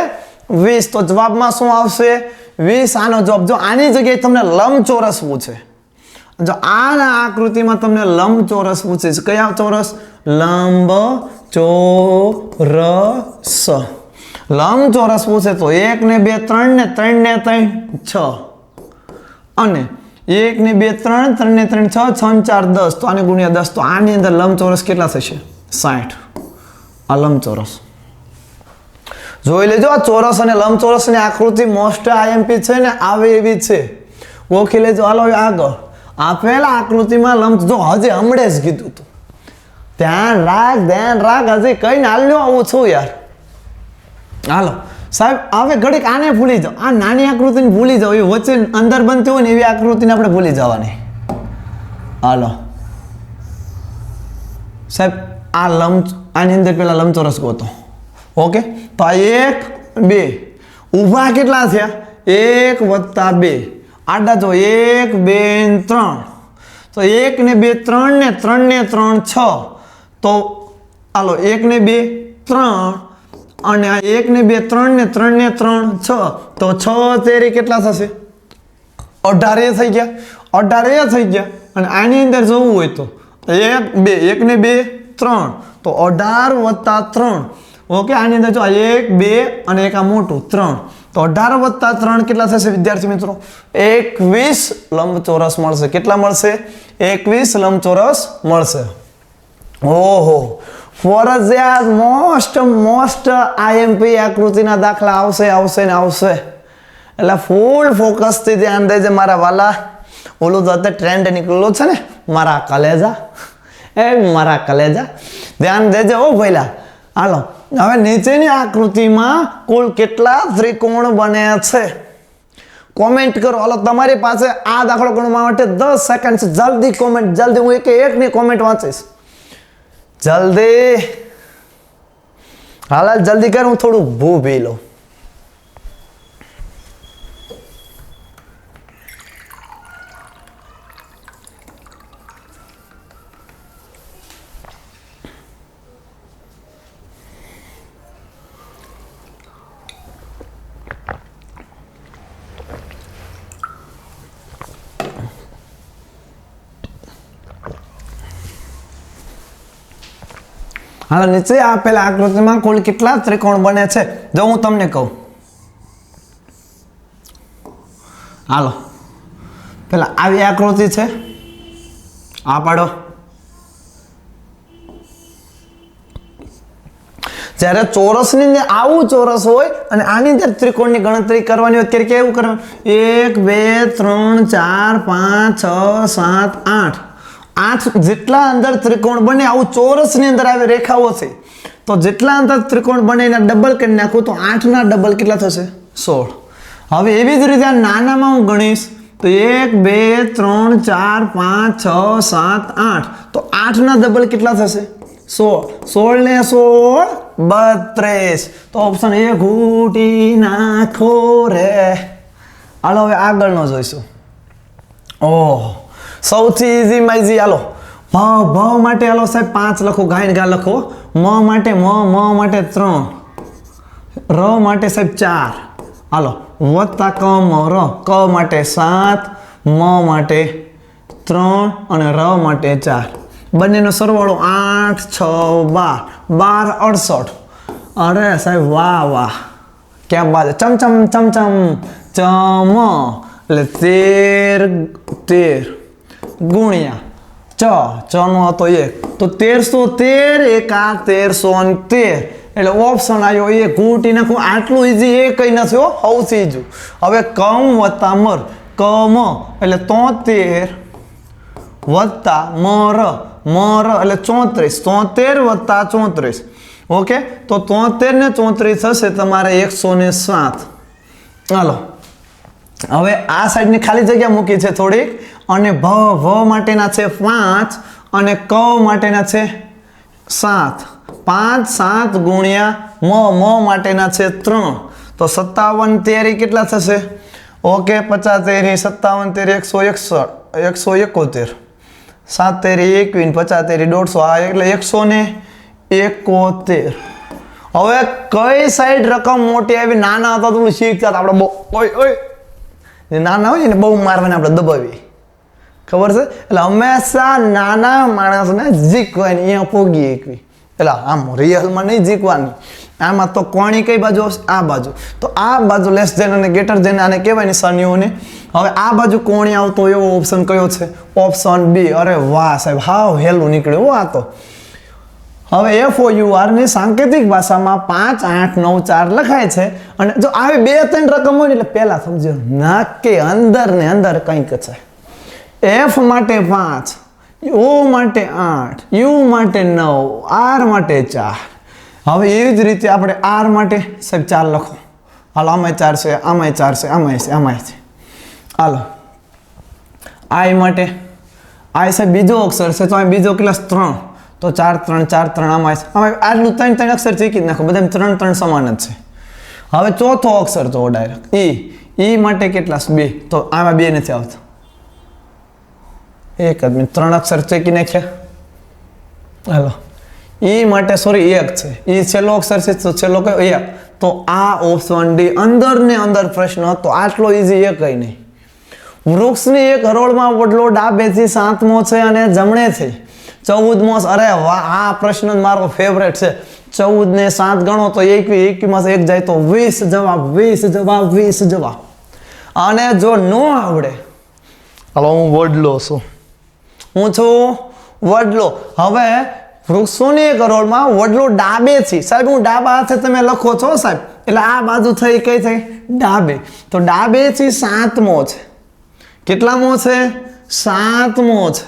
20. તો જવાબમાં શું આવશે? 20. આનો જવાબ. જો આની જગ્યાએ તમને લંબચોરસ પૂછે, જો આ આકૃતિમાં તમને લંબચોરસ પૂછે છે. કયા ચોરસ? લંબચોરસ. લંબચોરસ પૂછે તો 1 ને 2 3 ને 3 ને 3 6. અને 1 ને 2 3, 3 ને 3 6, 6 ને 4 10. તો આને ગુણ્યા 10. તો આની અંદર લંબચોરસ કેટલા થશે? 60. આ લંબચોરસ જોઈ લેજો. આ ચોરસ અને લંબચોરસની આકૃતિ મોસ્ટ આઈએમપી છે ને આવે એવી છે. ઓળખી લેજો. હાલો આગળ. આપેલા આકૃતિમાં લંબ જો હજી હમણે જ કીધું હતું. ધ્યાન રાખ હજી કઈ હાલ્યો આવું છું યાર. હાલો સાહેબ, હવે ઘડીક આને ભૂલી જાઓ. આ નાની આકૃતિને ભૂલી જાઓ. એ વચ્ચે અંદર બનતી હોય ને એવી આકૃતિને આપણે ભૂલી જવાની. હાલો સાહેબ, આ આની અંદર પેલા લંબચોરસ ગોતો. ઓકે, તો આ 1 2 ઊભા કેટલા થયા? 1 + 2. આડા જો 1 2 3. તો 1 ને 2 3 ને 3 ને 3 6. તો હાલો 1 ને 2 3 અને આ 1 ને 2 3 ને 3 ને 3 6. તો 6 તેરી કેટલા થશે? 18 થઈ ગયા. 18 થઈ ગયા. અને આની અંદર જોવું હોય તો 1 2 1 ને 2 3. તો 18 + 3. ઓકે, આની અંદર જો 1 2 અને એક આ મોટું 3. તો 18 + 3 કેટલા થશે વિદ્યાર્થી મિત્રો? 21 લંબચોરસ મળશે. કેટલા મળશે? 21 લંબચોરસ મળશે. ઓહો, ફરજિયાત મોસ્ટ આઈએમપી આકૃતિના દાખલા આવશે ને આવશે. એટલે ફૂલ ફોકસથી ધ્યાન દેજે મારા વાલા. ઓલું તો અત્યારે ટ્રેન્ડ નીકળેલું છે ને, મારા કલેજા. મારા કલેજા ધ્યાન દેજે ઓ ભઈલા. હાલો, હવે નીચેની આકૃતિમાં કુલ કેટલા ત્રિકોણ બને છે? કોમેન્ટ કરો. હાલો, તમારી પાસે આ દાખલો ગણવા માટે 10 સેકન્ડ છે. જલ્દી કોમેન્ટ, જલ્દી. હું એકની કોમેન્ટ વાંચીશ. જલ્દી હાલ જલ્દી કર, હું થોડું ભૂ પી લઉં. હાલ, નીચે આપેલા આકૃતિમાં કુલ કેટલા ત્રિકોણ બને છે? જો હું તમને કહું. હાલો, પેલા આવી આકૃતિ છે, આ પાડો. જ્યારે ચોરસની અંદર આવું ચોરસ હોય અને આની અંદર ત્રિકોણની ગણતરી કરવાની હોય ત્યારે કેવું કરવાનું? 1 2 3 4 5 6 7 8. 8 જેટલા અંદર ત્રિકોણ બને આવું ચોરસની અંદર આવી રેખાઓ છે, તો જેટલા અંદર ત્રિકોણ બને એના ડબલ કરી નાખું તો 8 ના ડબલ કેટલા થશે? 16. હવે એવી જ રીતે નાનામાં હું ગણીશ તો 1 2 3 4 5 6 7 8. તો 8 ના ડબલ કેટલા થશે? 16. 16 ને 16 32. તો ઓપ્શન એ ઘૂંટી નાખો રે. હાલો, હવે આગળનો જોઈશું. ઓહ, સૌથી ઈઝી માં ઈઝી. હાલો, ભ માટે હાલો સાહેબ 5 લખો, ગાયન ગા લખો. મ માટે 3. ર માટે સાહેબ 4. હાલો, વત્તા ક મ ર. ક માટે 7, મ માટે 3 અને ર માટે 4. બંનેનો સરવાળો 8 6 12 68. અરે સાહેબ વાહ વાહ, ક્યાં બાદ. ચમચમ ચમચમ ચમ એટલે 13 ગુણ્યા ચ નો હતો 1. તો 1313 એકા 1313. એટલે ઓપ્શન આવ્યો એ ઘૂંટી નાખું. આટલું ઈઝી એ કઈ નથી હો, સૌથી ઈઝી. હવે કમ વત્તા મર. કમ એટલે 73 વત્તા મર. મર એટલે 34. 73 વત્તા 34. ઓકે, તો 73 ને 34 થશે તમારે 107. ચાલો, હવે આ સાઈડની ખાલી જગ્યા મૂકી છે થોડીક. અને ભ માટેના છે 5 અને ક માટેના છે 7. 5 7 ગુણ્યા મ માટેના છે 3. તો 57 તેરી કેટલા થશે? ઓકે, 50 તેરી 57 તેરી 171. 7 તેરી 21, 50 તેરી 150. આ એટલે 171. હવે કઈ સાઈડ રકમ મોટી આવી? નાના હતા તો શીખતા આપણે બહુ નાના હોય ને બહુ મારવાને આપણે દબાવી, ખબર છે? એટલે હંમેશા નાના માણસને જીકવાની અહીંયા પોગી એકવી. એટલે આમ રિયલમાં નહીં જીકવાની. આમાં તો કોણી કઈ બાજુ? આ બાજુ. તો આ બાજુ લેસ જેન અને ગેટર જેન આને કહેવાય નિશાનીઓને. હવે આ બાજુ કોણી આવતો એવો ઓપ્શન કયો છે? Option B. અરે વાહ સાહેબ, હાવ હેલું નીકળ્યું આ તો. હવે FOUR ની સાંકેતિક ભાષામાં 5 8 9 4 લખાય છે. અને જો આવી 2 3 રકમ હોય એટલે પહેલા સમજો નાકે અંદર ને અંદર કંઈક છે. F માટે 5, O માટે 8, U માટે 9, R માટે 4. હવે એવી જ રીતે આપણે R માટે સાહેબ 4 લખો. હાલો, આમાંય 4 છે, આમાંય 4 છે, આમાંય છે. હાલો, I માટે I સાહેબ બીજો અક્ષર છે તો અહીં બીજો ક્લાસ 3. તો 4 3 4 3 આમાં આટલું 3 3 અક્ષર ચીકી જ નાખો, બધા 3 3 સમાન જ છે. હવે ચોથો અક્ષર તો ડાયરેક્ટ ઈ માટે કેટલા 2, તો આમાં 2 નથી આવતા. એક જ મિનિટ, 3 અક્ષર ચેકી નાખ્યા. હાલો, ઈ માટે સોરી 1 છે, ઈ છેલ્લો અક્ષર છે તો છેલ્લો કયો 1. તો આ ઓપ્શન ડી અંદર ને અંદર પ્રશ્ન હતો, આટલો ઈઝી એ કઈ નહીં. વૃક્ષની એક હરોળમાં વડલો ડાબેથી 7મો છે અને જમણેથી 14મો. અરે વાહ, આ પ્રશ્ન મારો ફેવરેટ છે. 14 ને 7 ગણો તો 21 માં 1 જાય તો 20 જવાબ, 20 જવાબ. અને જો નો આવડે, હાલો હું વડલો છું, હું છું વડલો. હવે વૃક્ષોની એક હરોળમાં વડલો ડાબેથી, સાહેબ હું ડાબા હાથે તમે લખો છો સાહેબ, એટલે આ બાજુ થઈ કઈ થઈ ડાબે, તો ડાબેથી 7મો છે. કેટલામો છે? 7મો છે.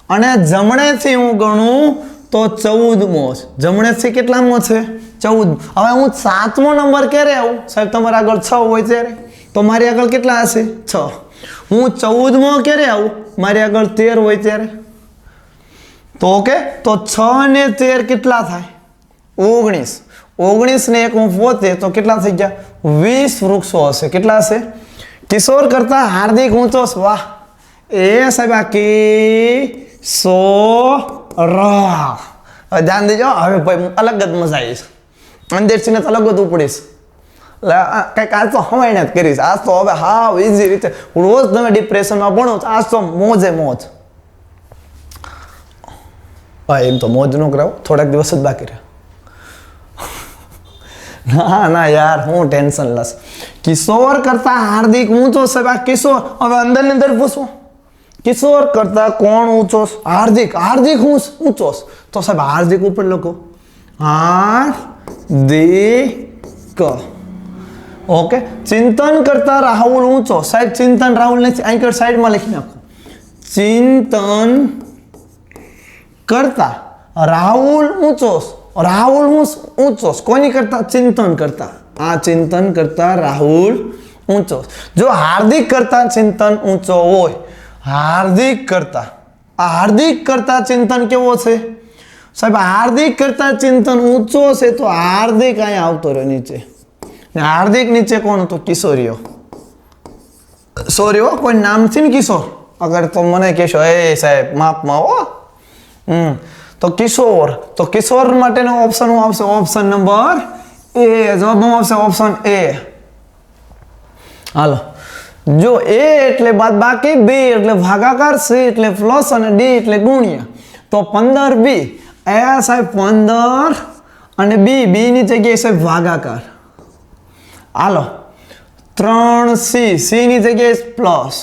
અને જમણેથી હું ગણું તો 14મો છે. જમણેથી કેટલામો છે? 14. હવે હું 7મો નંબર ક્યારે આવું સાહેબ? તમારા આગળ 6 હોય ત્યારે, તો મારી આગળ કેટલા હશે? 6. હું 14મો ક્યારે આવું? મારી આગળ 13 હોય ત્યારે. તો ઓકે, તો 6 ને 13 કેટલા થાય? 19. 19 ને 1 હું 70, તો કેટલા થઈ ગયા? 20 વૃક્ષો હશે. કેટલા હશે? કિશોર કરતા હાર્દિક ઊંચો. વાહ, એ સાહેબ આ કિશોર. ધ્યાન દેજો. હવે ભાઈ અલગ જ મજા આવીશ, અંદરથી ને અલગ જ ઉપડીશ. કઈક આજ તો હવાઈને જ કરીશ. આજ તો હવે હા ઈઝી રીતે રોજ તમે ડિપ્રેશનમાં ભણો, આજ તો મોજે મોજ. એમ તો મોજ ન કરાવો, થોડાક દિવસ જ બાકી રહ્યા. ના યાર, હું ટેન્શન લસ. કિશોર કરતા હાર્દિક ઊંચો સાહેબ. આ કિશોર, હવે અંદર ને અંદર પૂછો, કિશોર કરતા કોણ ઊંચો? હાર્દિક. હાર્દિક ઊંચો, તો સાહેબ હાર્દિક ઉપર લખો, હાર્દિક. ઓકે. ચિંતન કરતા રાહુલ ઊંચો. સાહેબ ચિંતન રાહુલ નથી, અહીં સાઈડમાં લખી નાખો. ચિંતન કરતા રાહુલ ઊંચો. રાહુલ ઊંચો કોની કરતા? ચિંતન કરતા. આ ચિંતન કરતા રાહુલ ઊંચો. જો હાર્દિક કરતા ચિંતન ઊંચો હોય, હાર્દિક કરતા, આ હાર્દિક કરતા ચિંતન કેવો છે સાહેબ? હાર્દિક કરતા ચિંતન ઊંચો છે, તો હાર્દિક અહીંયા આવતો રહ્યો નીચે. હાર્દિક નીચે કોણ હતો? કિશોરીઓ. સોરી હો, કોઈ નામ છે ને કિશોર? અગર તો મને કહેશો એ સાહેબ માપમાં હો. તો કિશોર, તો કિશોર માટેનો ઓપ્શન શું આવશે? ઓપ્શન નંબર એ. જવાબમાં આવશે ઓપ્શન એ. હાલો, જો એ એટલે બાદબાકી, બી એટલે ભાગાકાર, સી એટલે પ્લસ અને ડી એટલે ગુણ્યા. તો 15 બી, એ સાહેબ 15 અને બી ની જગ્યાએ સાહેબ ભાગાકાર. હાલો, 3 સી ની જગ્યાએ પ્લસ.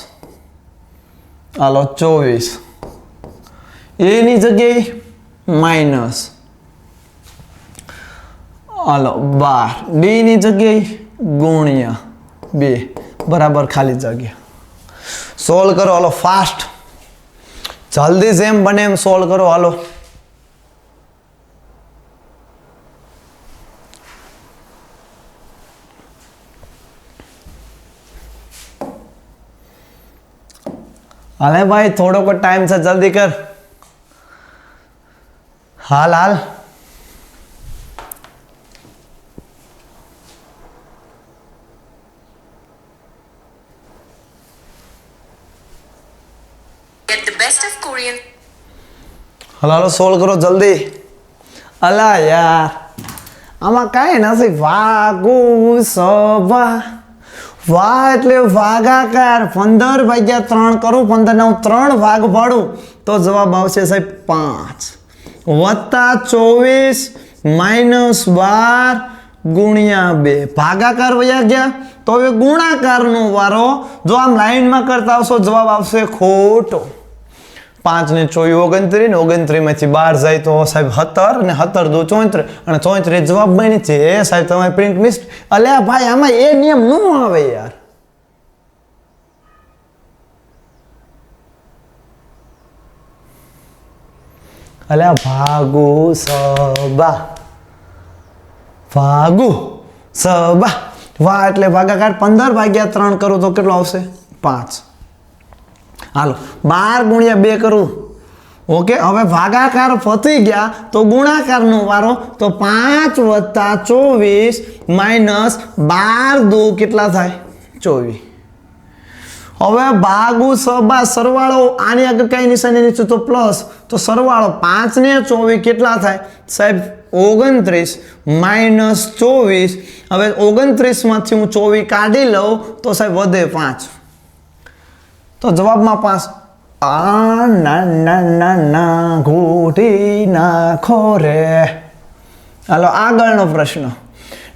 હાલો 24, એ ની જગ્યાએ માઇનસ. હાલો 12, ડી ની જગ્યાએ ગુણ્યા 2 બરાબર ખાલી જગ્યા. સોલ્વ કરો. હાલો ફાસ્ટ, જલ્દી જેમ બને એમ સોલ્વ કરો. હાલો, હાલે ભાઈ થોડોક ટાઈમ છે, જલ્દી કર. હાલ. Get the best of Korean. Hello solve કરો જલ્દી. અલા યાર, આમાં કાંઈ નથી. વાગુ સભા. વાહ એટલે ભાગાકાર. 15 ભાગ્યા 3 કરું, 15 ને હું 3 ભાગ પાડું તો જવાબ આવશે સાહેબ 5 વત્તા 24 માઇનસ 12 ગુણ્યા 2. ભાગાકાર વયા ગયા, તો હવે ગુણાકારનો વારો. જો આમ લાઈનમાં કરતા આવશો જવાબ આવશે ખોટો. 5 ને 24 29, 29 માંથી 12 જાય તો સાહેબ 17 ને 17 દો 34 અને 34 જવાબ બની છે. એ સાહેબ તમારી પ્રિન્ટ મિસ. અલ્યા ભાઈ આમાં એ નિયમ ન આવે યાર. અલ્યા ભાગુ સબા. ભાગુ સબા. વાહ એટલે ભાગાકાર. 15 ભાગ્યા 3 કરું તો કેટલો આવશે? 5. હાલો 12 ગુણ્યા 2 કરું ઓકે, હવે ભાગાકાર પતી ગયા તો ગુણાકારનો વારો. તો 5 + 24 - 12 દુ કેટલા થાય? 24. હવે ભાગુ સબા સરવાળો આની આગળ કઈ નિશાની નીચે તો પ્લસ, તો સરવાળો 5 ને 24 કેટલા થાય સાહેબ? 29 - 24. હવે 29 માંથી હું 24 કાઢી લઉં તો સાહેબ વધે 5. તો જવાબમાં 5. આ ના ના ના ના ઘૂંટી નાખો રે. હાલો આગળનો પ્રશ્ન.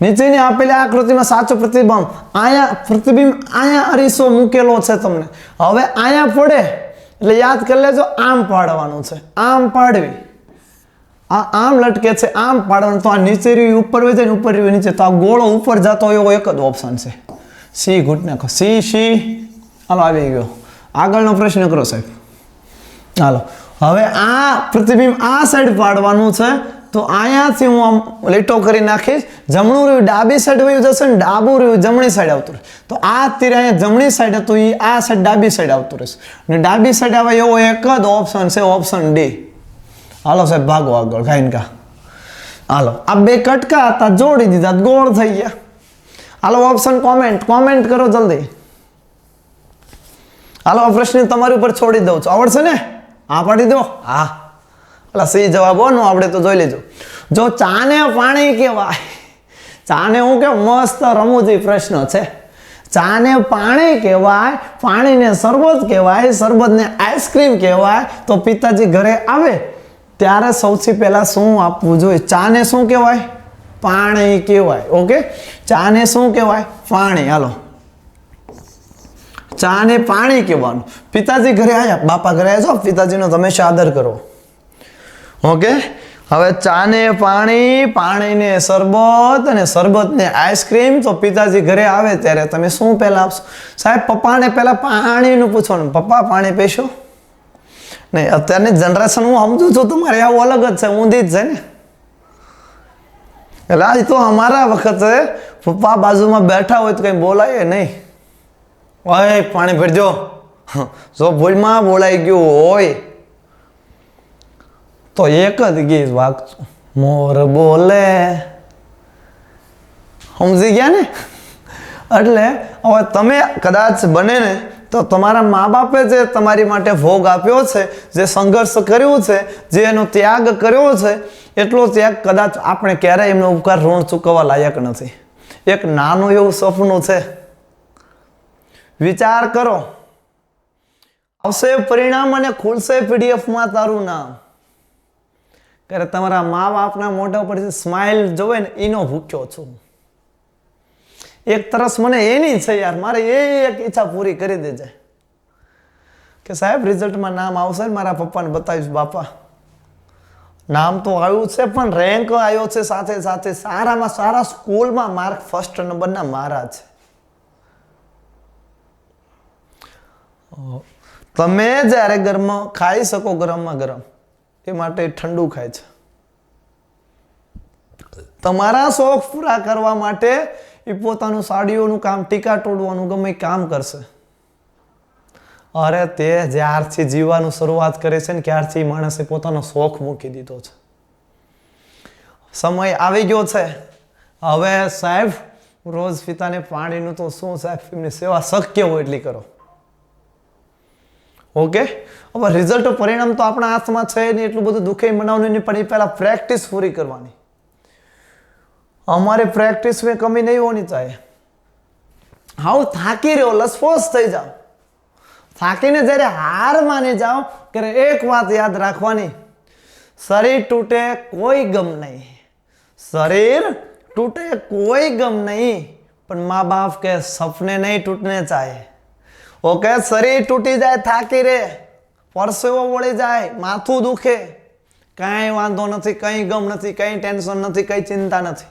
નીચેની આપેલી આકૃતિમાં સાચો પ્રતિબિંબ અહીંયા અરીસો મૂકેલો છે તમને. હવે અહીંયા પડે એટલે યાદ કરી લેજો, આમ પાડવાનું છે. આમ પાડવી, આ આમ લટકે છે, આમ પાડવાનું. તો આ નીચે રહ્યું ઉપર વહી જાય ને ઉપર રહ્યું નીચે, તો આ ગોળો ઉપર જતો એવો એક જ ઓપ્શન છે. સી ઘૂંટ નાખો. સી. હાલો આવી ગયો. આગળનો પ્રશ્ન કરો સાહેબ. હાલો હવે આ પ્રતિબિંબ આ સાઈડ પાડવાનું છે. તો અહીંયાથી હું આમ લીટો કરી નાખીશ. જમણું રહ્યું ડાબી સાઈડ વયું જશે ને ડાબું રહ્યું જમણી સાઈડ આવતું રહે. તો આ તીર અહીંયા જમણી સાઈડ હતું, એ આ સાઈડ ડાબી સાઈડ આવતું રહેશે. અને ડાબી સાઈડ આવે એવો એક જ ઓપ્શન છે, ઓપ્શન ડી. હાલો સાહેબ ભાગો આગળ ગાયનકા. હાલો આ બે કટકા હતા જોડી દીધા, ગોળ થઈ ગયા. હાલો ઓપ્શન કોમેન્ટ કરો જલ્દી. હાલો આ પ્રશ્ન તમારી ઉપર છોડી દઉં છું. આવડશે ને? હા પાડી દો. હા એટલે સહી જવાબ નો આપણે તો જોઈ લેજો. જો ચાને પાણી કહેવાય, ચાને હું કે મસ્ત રમૂજી પ્રશ્ન છે. ચાને પાણી કહેવાય, પાણીને શરબત કહેવાય, શરબતને આઈસ્ક્રીમ કહેવાય. તો પિતાજી ઘરે આવે ત્યારે સૌથી પહેલા શું આપવું જોઈએ? ચાને શું કહેવાય? પાણી કહેવાય. ઓકે, ચાને શું કહેવાય? પાણી. હાલો ચાને પાણી કહેવાનું. પિતાજી ઘરે આવ્યા, બાપા ઘરે આવ્યા છો, પિતાજીનો હંમેશા આદર કરો. ઓકે, હવે ચાને પાણી, પાણીને શરબત અને શરબતને આઈસ્ક્રીમ. તો પિતાજી ઘરે આવે ત્યારે તમે શું પહેલા આપશો? સાહેબ પપ્પાને પહેલા પાણીનું પૂછવાનું. પપ્પા પાણી પીશો? નહીં, અત્યારની જનરેશન હું સમજુ છું તમારે આવું અલગ જ છે, ઊંધી જ છે ને. એટલે આજ તો અમારા વખતે પપ્પા બાજુમાં બેઠા હોય તો કઈ બોલાય નહીં. ઓય પાણી ભરજો, જો ભૂલમાં બોલાઈ ગયું હોય તો એક જ ગીત વાગતું, મોર બોલે. સમજી ગયા ને? એટલે હવે તમે કદાચ બને ને તો તમારા મા બાપે જે તમારી માટે ભોગ આપ્યો છે, જે સંઘર્ષ કર્યો છે, જે એનો ત્યાગ કર્યો છે, એટલો ત્યાગ કદાચ આપણે ક્યારેય એમનો ઉપકાર ઋણ ચૂકવવા લાયક નથી. એક નાનું એવું સપનું છે, વિચાર કરો. આવશે પરિણામ અને ખુલશે પીડીએફમાં તારું નામ. ત્યારે તમારા મા બાપના મોઢા ઉપર સ્માઇલ જોવે ને એનો ભૂખ્યો છું. એક તરસ મને એની છે યાર, મારે એક ઈચ્છા પૂરી કરી દેજે કે સાહેબ રિઝલ્ટમાં નામ આવશે ને મારા પપ્પાને બતાવીશ, બાપા નામ તો આવ્યું છે પણ રેન્ક આવ્યો છે, સાથે સાથે સારામાં સારા સ્કૂલમાં માર્ક ફર્સ્ટ નંબરના મારા છે. તમે જ્યારે ગરમ ખાઈ શકો ગરમમાં ગરમ, એ માટે ઠંડુ ખાય છે. તમારા શોખ પૂરા કરવા માટે એ પોતાનું સાડીઓનું કામ, ટીકા તોડવાનું ગમે કામ કરશે. અરે તે જ્યારથી જીવવાનું શરૂઆત કરે છે ને ત્યારથી માણસે પોતાનો શોખ મૂકી દીધો છે. સમય આવી ગયો છે હવે સાહેબ રોજ પિતાને પાણીનું તો શું સાહેબ, એમની સેવા શક્ય હોય એટલી કરો. ઓકે, હવે રિઝલ્ટ પરિણામ તો આપણા હાથમાં છે નહીં, એટલું બધું દુઃખે મનાવવાનું નહીં, પણ એ પહેલા પ્રેક્ટિસ પૂરી કરવાની. અમારે પ્રેક્ટિસ में कमी नहीं होनी चाहिए. હાવ થાકી રહ્યો, લસફોસ થઈ જાઓ, થાકીને જ્યારે હાર માની જાઓ કે એક વાત યાદ રાખવાની, શરીર તૂટે કોઈ ગમ નહીં, શરીર टूटे कोई गम नहीं, પણ माँ बाप के सपने नहीं टूटने चाहिए. ओके, शरीर टूटी जाए, થાકી રે, પરસેવો વળી જાય, માથું દુખે, કઈ વાંધો નથી, કઈ ગમ નથી, કઈ ટેન્શન નથી, કઈ ચિંતા નથી,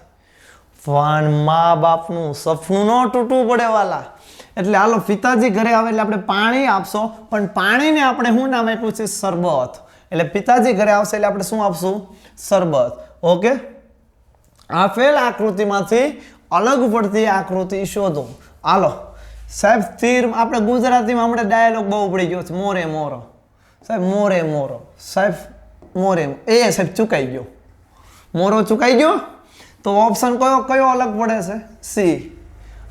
પણ મા બાપનું સપનું ન તૂટવું પડે વાલા. એટલે હાલો પિતાજી ઘરે આવે એટલે આપણે પાણી આપશો, પણ પાણીને આપણે શું નામ આપ્યું છે? શરબત. એટલે પિતાજી ઘરે આવશે એટલે આપણે શું આપશું? શરબત. ઓકે, આપેલ આકૃતિમાંથી અલગ પડતી આકૃતિ શોધો. હાલો સાહેબ તીર આપણે ગુજરાતીમાં હમણાં ડાયલોગ બહુ પડી ગયો છે, મોરે મોરો. સાહેબ મોરે મોરો. સાહેબ મોરે એ સાહેબ ચૂકાઈ ગયો. મોરો ચૂકાઈ ગયો તો ઓપ્શન કયો અલગ પડે છે? સી.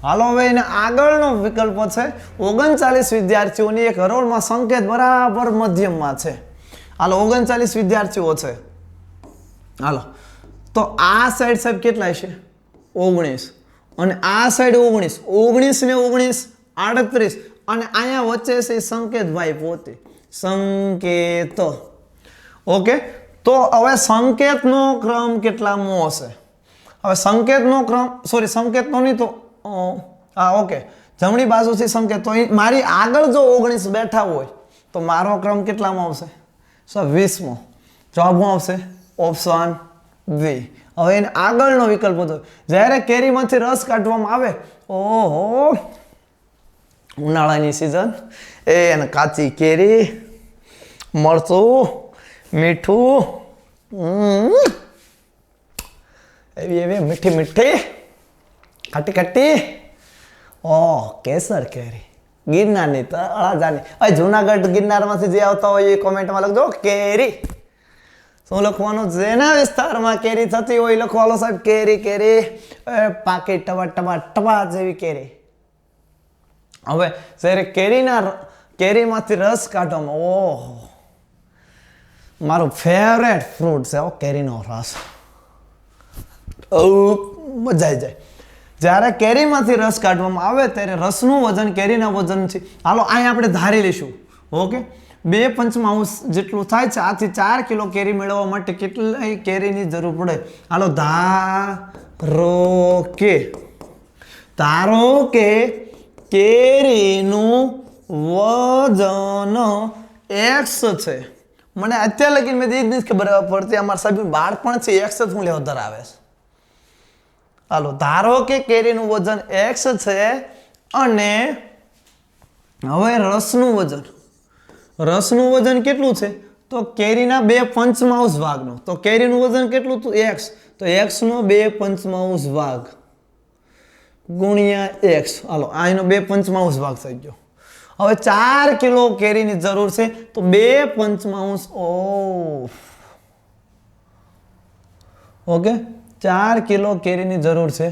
હાલો હવે એને આગળનો વિકલ્પ છે 39 વિદ્યાર્થીઓની એક હરોળમાં સંકેત બરાબર મધ્યમમાં છે. હાલો 39 વિદ્યાર્થીઓ છે. હાલો તો આ સાઈડ સાહેબ કેટલા છે? 19 અને આ સાઈડ 19. 19 ને 19 38 અને અહીંયા વચ્ચે છે સંકેતભાઈ પોતે. સંકેત. ઓકે તો હવે સંકેતનો ક્રમ કેટલામો હશે? હવે સંકેતનો ક્રમ સોરી સંકેતનો નહીં તો ઓકે જમણી બાજુથી સંકેત તો મારી આગળ જો 19 બેઠા હોય તો મારો ક્રમ કેટલામાં આવશે? 20મો. જવાબમાં આવશે ઓપ્શન બી. હવે એને આગળનો વિકલ્પ હતો જ્યારે કેરીમાંથી રસ કાઢવામાં આવે ઓહો ઉનાળાની સિઝન એને કાચી કેરી મરચું મીઠું એવી મીઠી મીઠી ખાટી ખાટી કેસર કેરી ગિરનારની તળાજાની. જુનાગઢ ગિરનારમાંથી જે આવતા હોય એ કોમેન્ટમાં લખજો કેરી. શું લખવાનું? જેના વિસ્તારમાં કેરી થતી હોય લખવાનો સાહેબ કેરી કેરી પાકી ટવા ટવા ટવા જેવી કેરી. હવે જ્યારે કેરીમાંથી રસ કાઢવામાં ઓહો મારું ફેવરેટ ફ્રૂટ છે કેરીનો રસ. મજા આવી જાય. જ્યારે કેરીમાંથી રસ કાઢવામાં આવે ત્યારે રસનું વજન કેરીના વજનથી હાલો અહીંયા આપણે ધારી લઈશું. ઓકે 2 પંચમાંશ જેટલું થાય છે. આથી 4 કિલો કેરી મેળવવા માટે કેટલી કેરીની જરૂર પડે? હાલો ધારો કે કેરીનું વજન x છે. મને અત્યારે લગીને મેં દીધી નથી ખબર પડતી અમારા સાહેબ બાળપણ છે x જ હું લેવા ધરાવે છે. હાલો ધારો કે કેરીનું વજન x છે અને હવે રસનું વજન કેટલું છે? તો કેરીના 2 પંચમાંશ ભાગનો. તો કેરીનું વજન કેટલું હતું? x. તો x નો 2 પંચમાંશ ભાગ ગુણ્યા x. હાલો આ એનો 2 પંચમાંશ ભાગ થઈ ગયો. હવે 4 કિલો કેરીની જરૂર છે તો 2 પંચમાંશ ઓકે 4 કિલો કેરીની જરૂર છે.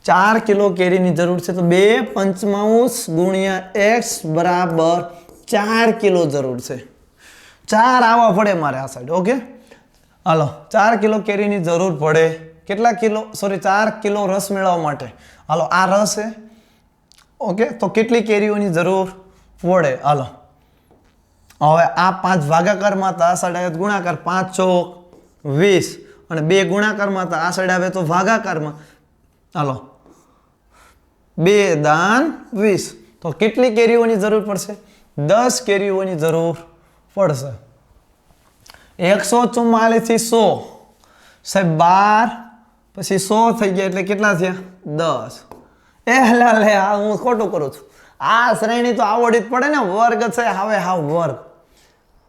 4 કિલો કેરીની જરૂર છે તો 2 પંચમાંશ ગુણ્યા x બરાબર 4 કિલો જરૂર છે. 4 આવવા પડે મારે આ સાઈડ. ઓકે હાલો 4 કિલો કેરીની જરૂર પડે. કેટલા કિલો? સોરી 4 કિલો રસ મેળવવા માટે. હાલો આ રસ છે. ઓકે તો કેટલી કેરીઓની જરૂર પડે? હાલો હવે આ 5 ભાગાકારમાં હતા આ સાઈડ આવે તો ગુણાકાર 5 ચોક 20 અને 2 ગુણાકારમાં હતા આ સાઈડ આવે તો ભાગાકારમાં. હાલો 2 દાન 20 તો કેટલી કેરીઓની જરૂર પડશે? 10 કેરીઓની જરૂર પડશે. 144 થી 100 સાહેબ 12 પછી 100 થઈ ગયા એટલે કેટલા થયા? 10. લે હું ખોટું કરું છું. આ શ્રેણી તો આવડવી જ પડે ને. વર્ગ છે હવે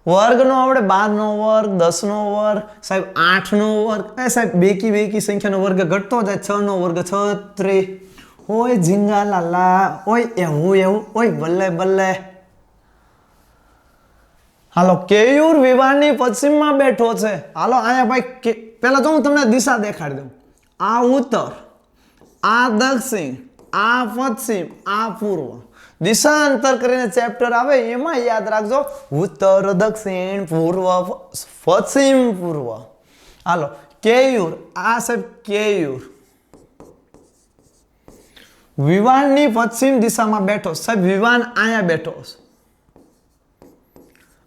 વર્ગનો આવડે 12 નો વર્ગ 10 નો વર્ગ સાહેબ 8 નો વર્ગ સાહેબ બેકી સંખ્યાનો વર્ગ ઘટતો જાય 6 નો વર્ગ 36 ઓય ઝીંગા લાલા ઓય એવું ઓય બલ્લે. હાલો કેયુર વિવારની પશ્ચિમમાં બેઠો છે. હાલો અહીંયા ભાઈ પહેલા તો હું તમને દિશા દેખાડી દઉં. આ ઉત્તર આ દક્ષિણ આ પશ્ચિમ આ પૂર્વ. દિશાંતર કરીને ચેપ્ટર આવે એમાં યાદ રાખજો ઉત્તર દક્ષિણ પૂર્વ પશ્ચિમ પૂર્વ. હાલો કેયુર આ સાહેબ કેયુર વિવાનની પશ્ચિમ દિશામાં બેઠો. સાહેબ વિવાન અહીંયા બેઠો છે.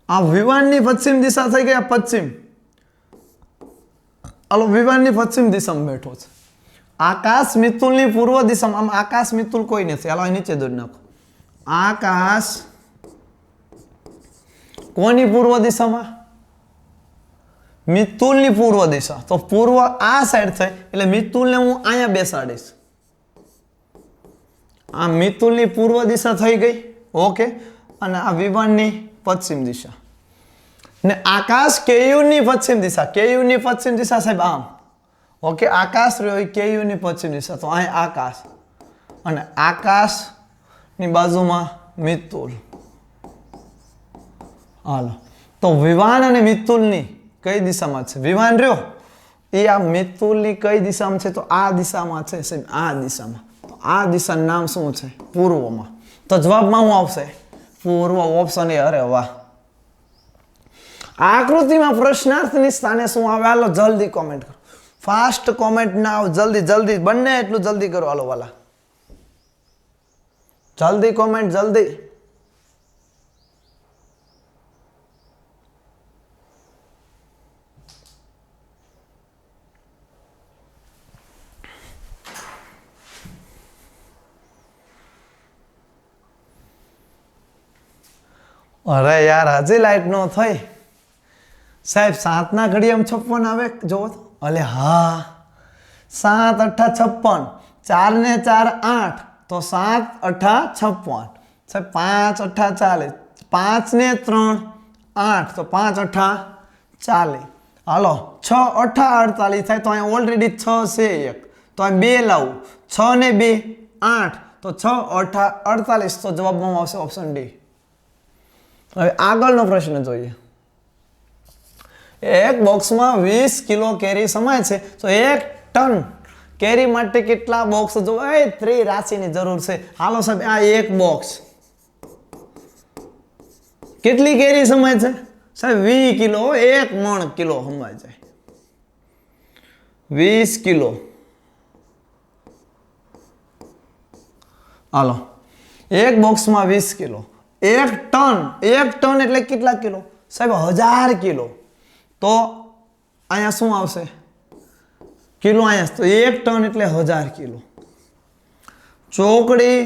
આ વિવાનની પશ્ચિમ દિશા થઈ ગયા પશ્ચિમ. હાલો વિવાનની પશ્ચિમ દિશામાં બેઠો છે. આકાશ મિતુલની પૂર્વ દિશામાં. આમ આકાશ મિતુલ કોઈ નથી. હાલો નીચે દોરી નાખો. આકાશ કોની પૂર્વ દિશામાં? મિતુલની પૂર્વ દિશા. તો પૂર્વ આ સાઈડ થાય એટલે મિતુલને હું અહીંયા બેસાડીશ. આ મિતુલની પૂર્વ દિશા થઈ ગઈ. ઓકે અને આ વિવાનની પશ્ચિમ દિશા ને આકાશ કેયુરની પશ્ચિમ દિશા. કેયુરની પશ્ચિમ દિશા સાહેબ આમ. ઓકે આકાશ રહ્યો કેયુની પશ્ચિમ દિશા તો અહીં આકાશ અને આકાશની બાજુમાં મિતુલ. હાલો તો વિવાન અને મિતુલની કઈ દિશામાં છે? વિવાન રહ્યો એ આ મિતુલની કઈ દિશામાં છે? તો આ દિશામાં છે સાહેબ, આ દિશામાં. તો આ દિશાનું નામ શું છે? પૂર્વમાં. તો જવાબમાં શું આવશે? પૂર્વ. Option A. અરે વાહ. આકૃતિમાં પ્રશ્નાર્થની સ્થાને શું આવે? હાલો જલ્દી કોમેન્ટ કરો. ફાસ્ટ કોમેન્ટ ના આવ, જલ્દી જલ્દી, બંને એટલું જલ્દી કરો. હાલો વાલા, જલ્દી કોમેન્ટ, જલ્દી. અરે યાર, હજી લાઈટ નો થઈ સાહેબ. 7 ના ઘડિયામાં 56 આવે, જોવો તો. અલે હા, 7 8 56, 4 ને 4 8, તો 7 8 56 સાહેબ. 5 8 40, 5 ને 3 8, તો 5 8 40. હાલો 6 8 48 થાય, તો અહીંયા ઓલરેડી 6 છે એક, તો અહીં 2 લાવું. 6 ને 2 8, તો 6 8 48, તો જવાબમાં આવશે ઓપ્શન ડી. હવે આગળનો પ્રશ્ન જોઈએ. એક બોક્સમાં 20 કિલો કેરી સમાય છે, તો 1 ટન કેરી માટે કેટલા બોક્સ જોઈએ? ત્રિરાશિની જરૂર છે. હાલો સાહેબ, આ એક બોક્સ કેટલી કેરી સમાય છે સાહેબ? 20 કિલો. 1 મણ કિલો સમાય જાય. 20 કિલો. હાલો, એક બોક્સમાં 20 કિલો. 1 ટન એટલે કેટલા કિલો સાહેબ? 1000 કિલો. તો અહીંયા શું આવશે? કિલો. અહીંયા તો 1 ટન એટલે 1000 કિલો. ચોકડી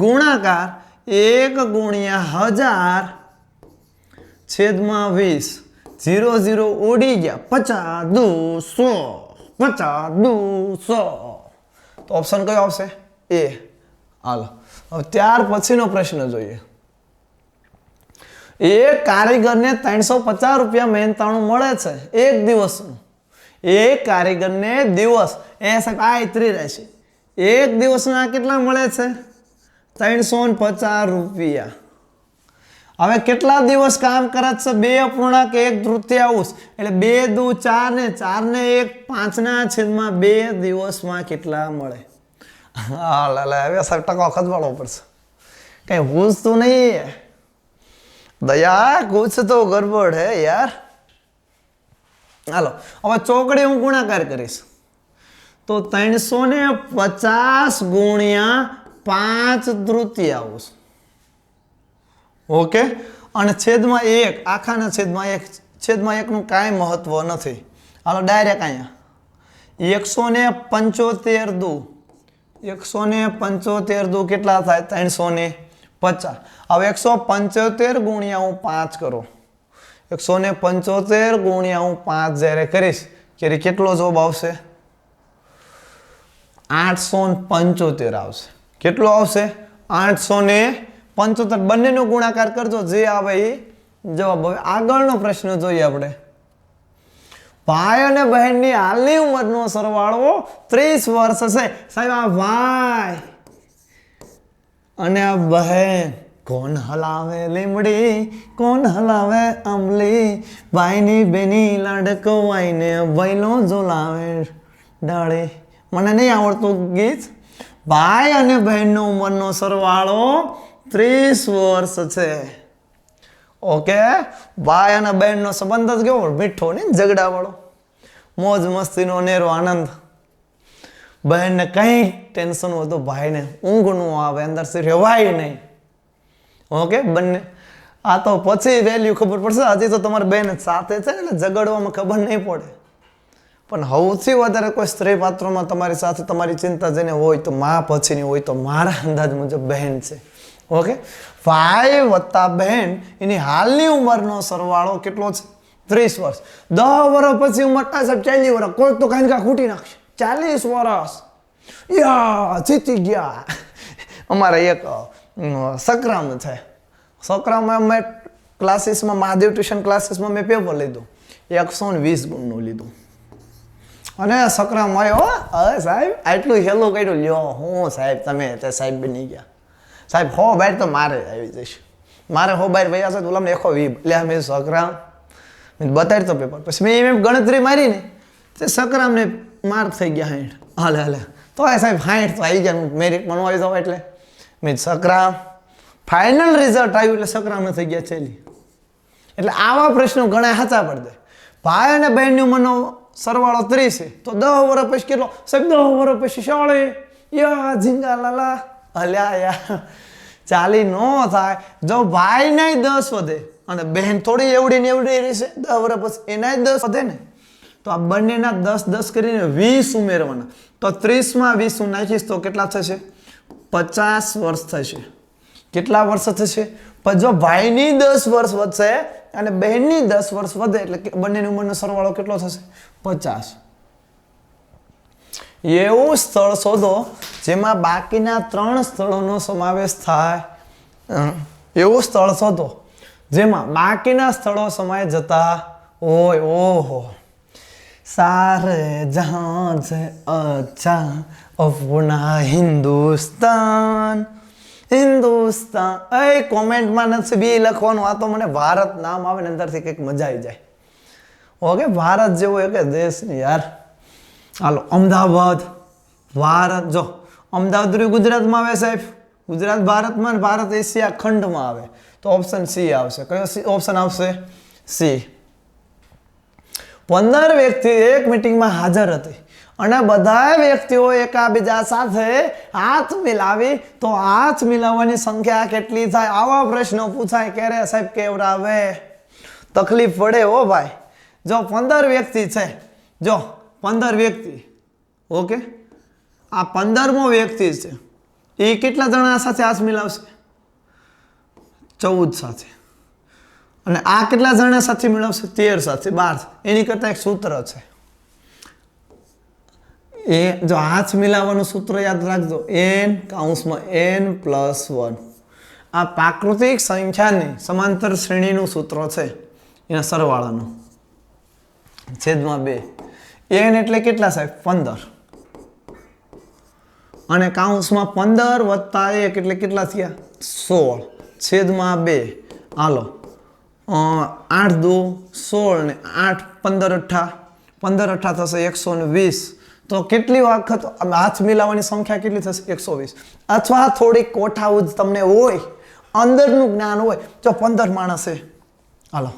ગુણાકાર 1 ગુણ્યા 1000 છેદમાં 20. 0 0 ઉડી ગયા. 50 દુ 100, 50 દુ 100. તો ઓપ્શન કયો આવશે? એ. હાલો, હવે ત્યાર પછીનો પ્રશ્ન જોઈએ. એક કારીગરને 350 રૂપિયા મહેનતાણું મળે છે એક દિવસનું. એક કારીગરને દિવસ, એ સાહેબ આ ત્રિરાશિ, એક દિવસના કેટલા મળે છે? 350 રૂપિયા. હવે કેટલા દિવસ કામ કરે છે? 2.1 તૃતીયાંશ એટલે 2 દુ 4 ને 4 ને 1 5 ના છેદમાં 2 દિવસમાં કેટલા મળે? હા લા, હવે સાહેબ ટકો ખજવાળો પડશે, કઈ પૂછતું નહીં. દયા, કુછ તો ગડબડ હે યાર. હાલો, હવે ચોકડી હું ગુણાકાર કરીશ, તો 350 ગુણ્યા 5 તૃતીયાંશ. ઓકે, અને છેદમાં 1, આખાના છેદમાં 1, છેદમાં 1 નું કાંઈ મહત્વ નથી. હાલો ડાયરેક્ટ અહીંયા 175 દુ 175 દુ કેટલા થાય? 350. હવે 175 ગુણ્યા હું 5 કરો. 175 ગુણ્યા હું 5 જ્યારે કરીશ, ત્યારે કેટલો જવાબ આવશે? 875 આવશે. કેટલો આવશે? 875. બંનેનો ગુણાકાર કરજો, જે આવે એ જવાબ. હવે આગળનો પ્રશ્ન જોઈએ આપણે. ભાઈ અને બહેનની હાલની ઉંમરનો સરવાળો 30 વર્ષ છે સાહેબ. આ ભાઈ અને આ બહેન, કોણ હલાવે લીમડી, કોણ હલાવે આંબલી, ભાઈની બેની લાડકવાઈને ભાઈનો ઝોલાવે ડાળે. મને નહીં આવડતું ગીત. ભાઈ અને બહેનનો ઉંમરનો સરવાળો 30 વર્ષ છે. ઓકે, ભાઈ અને બહેનનો સંબંધ જ કેવો મીઠો ને, ઝઘડા વાળો, મોજ મસ્તીનો નેરો આનંદ. બહેનને કંઈ ટેન્શન હોય તો ભાઈને ઊંઘ ન આવે, અંદરથી રહેવાય નહીં. ઓકે, બંને આ તો પછી વેલ્યુ ખબર પડશે. હજી તો તમારી બેન સાથે છે એટલે ઝઘડવામાં ખબર નહીં પડે. પણ સૌથી વધારે કોઈ સ્ત્રી પાત્રોમાં તમારી સાથે તમારી ચિંતા જેને હોય તો મા પછીની હોય તો મારા અંદાજ મુજબ બહેન છે. ઓકે, ભાઈ વત્તા બહેન એની હાલની ઉંમરનો સરવાળો કેટલો છે? 30 વર્ષ. 10 વર્ષ પછી ઉંમર સાહેબ 40 વર્ષ. કોઈ તો કાંઈ કાંઈ ખૂટી નાખશે. 40 વર્ષ યા જીતી ગયા. અમારા એક સકરામ છે. સકરામાં મેં ક્લાસીસમાં, મહાદેવ ટ્યુશન ક્લાસીસમાં મેં પેપર લીધું, 120 ગુણનું લીધું. અને સકરામ આવ્યો, હવે સાહેબ આટલું હેલું કર્યું, લ્યો હું સાહેબ તમે તે સાહેબ બની ગયા. સાહેબ હો બાર તો મારે આવી જઈશ. મારે હો બાર વયા છે તો ઓલા એકો વી લે મેં સકરામ મેં બતાડી તો પેપર પછી મેં એમ ગણતરી મારી ને તે સકરામને માર્ક થઈ ગયા 60 હાલે હાલે તો આ સાહેબ 60 તો આવી ગયા મેરિટ મને આવી જાવ એટલે મેં સકરામ ફાઇનલ રિઝલ્ટ આવ્યું એટલે સકરામ થઈ ગયા છેલ્લી એટલે આવા પ્રશ્નો ઘણા સાચા પડે ભાઈ અને બહેનની ઉંમરનો સરવાળો 30 છે તો 10 વર્ષ પછી કેટલો સાહેબ 10 વર્ષ પછી 40 યા ઝીંગા લાલા અલ્યા યાર ચાલી નો થાય જો ભાઈ નાય 10 વધે અને બહેન થોડી એવડી ને એવડી રહેશે 10 વર્ષ પછી એનાય 10 વધે ને તો આ બંનેના 10 કરીને 20 ઉમેરવાના તો 30 માં 20 હું નાખીશ તો કેટલા થશે 50 વર્ષ થશે કેટલા વર્ષ થશે પણ જો ભાઈની 10 વર્ષ વધશે અને બહેનની 10 વર્ષ વધે એટલે બંનેની ઉંમરનો સરવાળો કેટલો થશે 50 એવું સ્થળ શોધો જેમાં બાકીના 3 સ્થળોનો સમાવેશ થાય એવું સ્થળ શોધો જેમાં બાકીના સ્થળો સમાય જતા હોય ઓહો सारे जहां से अच्छा अपना हिंदुस्तान हिंदुस्तान ए કોમેન્ટમાં નથી બી લખવાનું આ તો મને ભારત નામ આવે ને અંદરથી કંઈક મજા આવી જાય ઓકે ભારત જેવો એક દેશ ને યાર હાલો અમદાવાદ ભારત જો અમદાવાદ ગુજરાતમાં આવે સાહેબ ગુજરાત ભારતમાં ને ભારત એશિયા ખંડમાં આવે તો ઓપ્શન સી આવશે કયો ઓપ્શન આવશે સી 15 વ્યક્તિ એક મીટિંગમાં હાજર હતી અને બધા વ્યક્તિઓ એકબીજા સાથે હાથ મિલાવી તો હાથ મિલાવવાની સંખ્યા કેટલી થાય આવા પ્રશ્નો પૂછાય કે રે સાહેબ કેવડાવે તકલીફ પડે ઓ ભાઈ જો 15 વ્યક્તિ છે જો 15 વ્યક્તિ ઓકે આ 15મો વ્યક્તિ છે એ કેટલા જણા સાથે હાથ મિલાવશે 14 સાથે અને આ કેટલા જણા સાથે મેળવશે 13 સાથે 12 એની કરતા એક સૂત્ર છે એ જો હાથ મિલાવવાનું સૂત્ર યાદ રાખજો n કૌંસમાં n + 1 આ પ્રાકૃતિક સંખ્યાની સમાંતર શ્રેણીનું સૂત્ર છે એના સરવાળાનું છેદમાં 2 n એટલે કેટલા સાહેબ 15 અને કૌંસમાં 15 + 1 એટલે કેટલા થયા 16 છેદમાં 2 હાલો 8 2 16 ને 8 15 8 થશે 120 તો કેટલી વખત હાથ મિલાવવાની સંખ્યા કેટલી થશે 120 અથવા થોડી કોઠાઉજ તમને હોય અંદરનું જ્ઞાન હોય જો 15 માણસ છે હાલો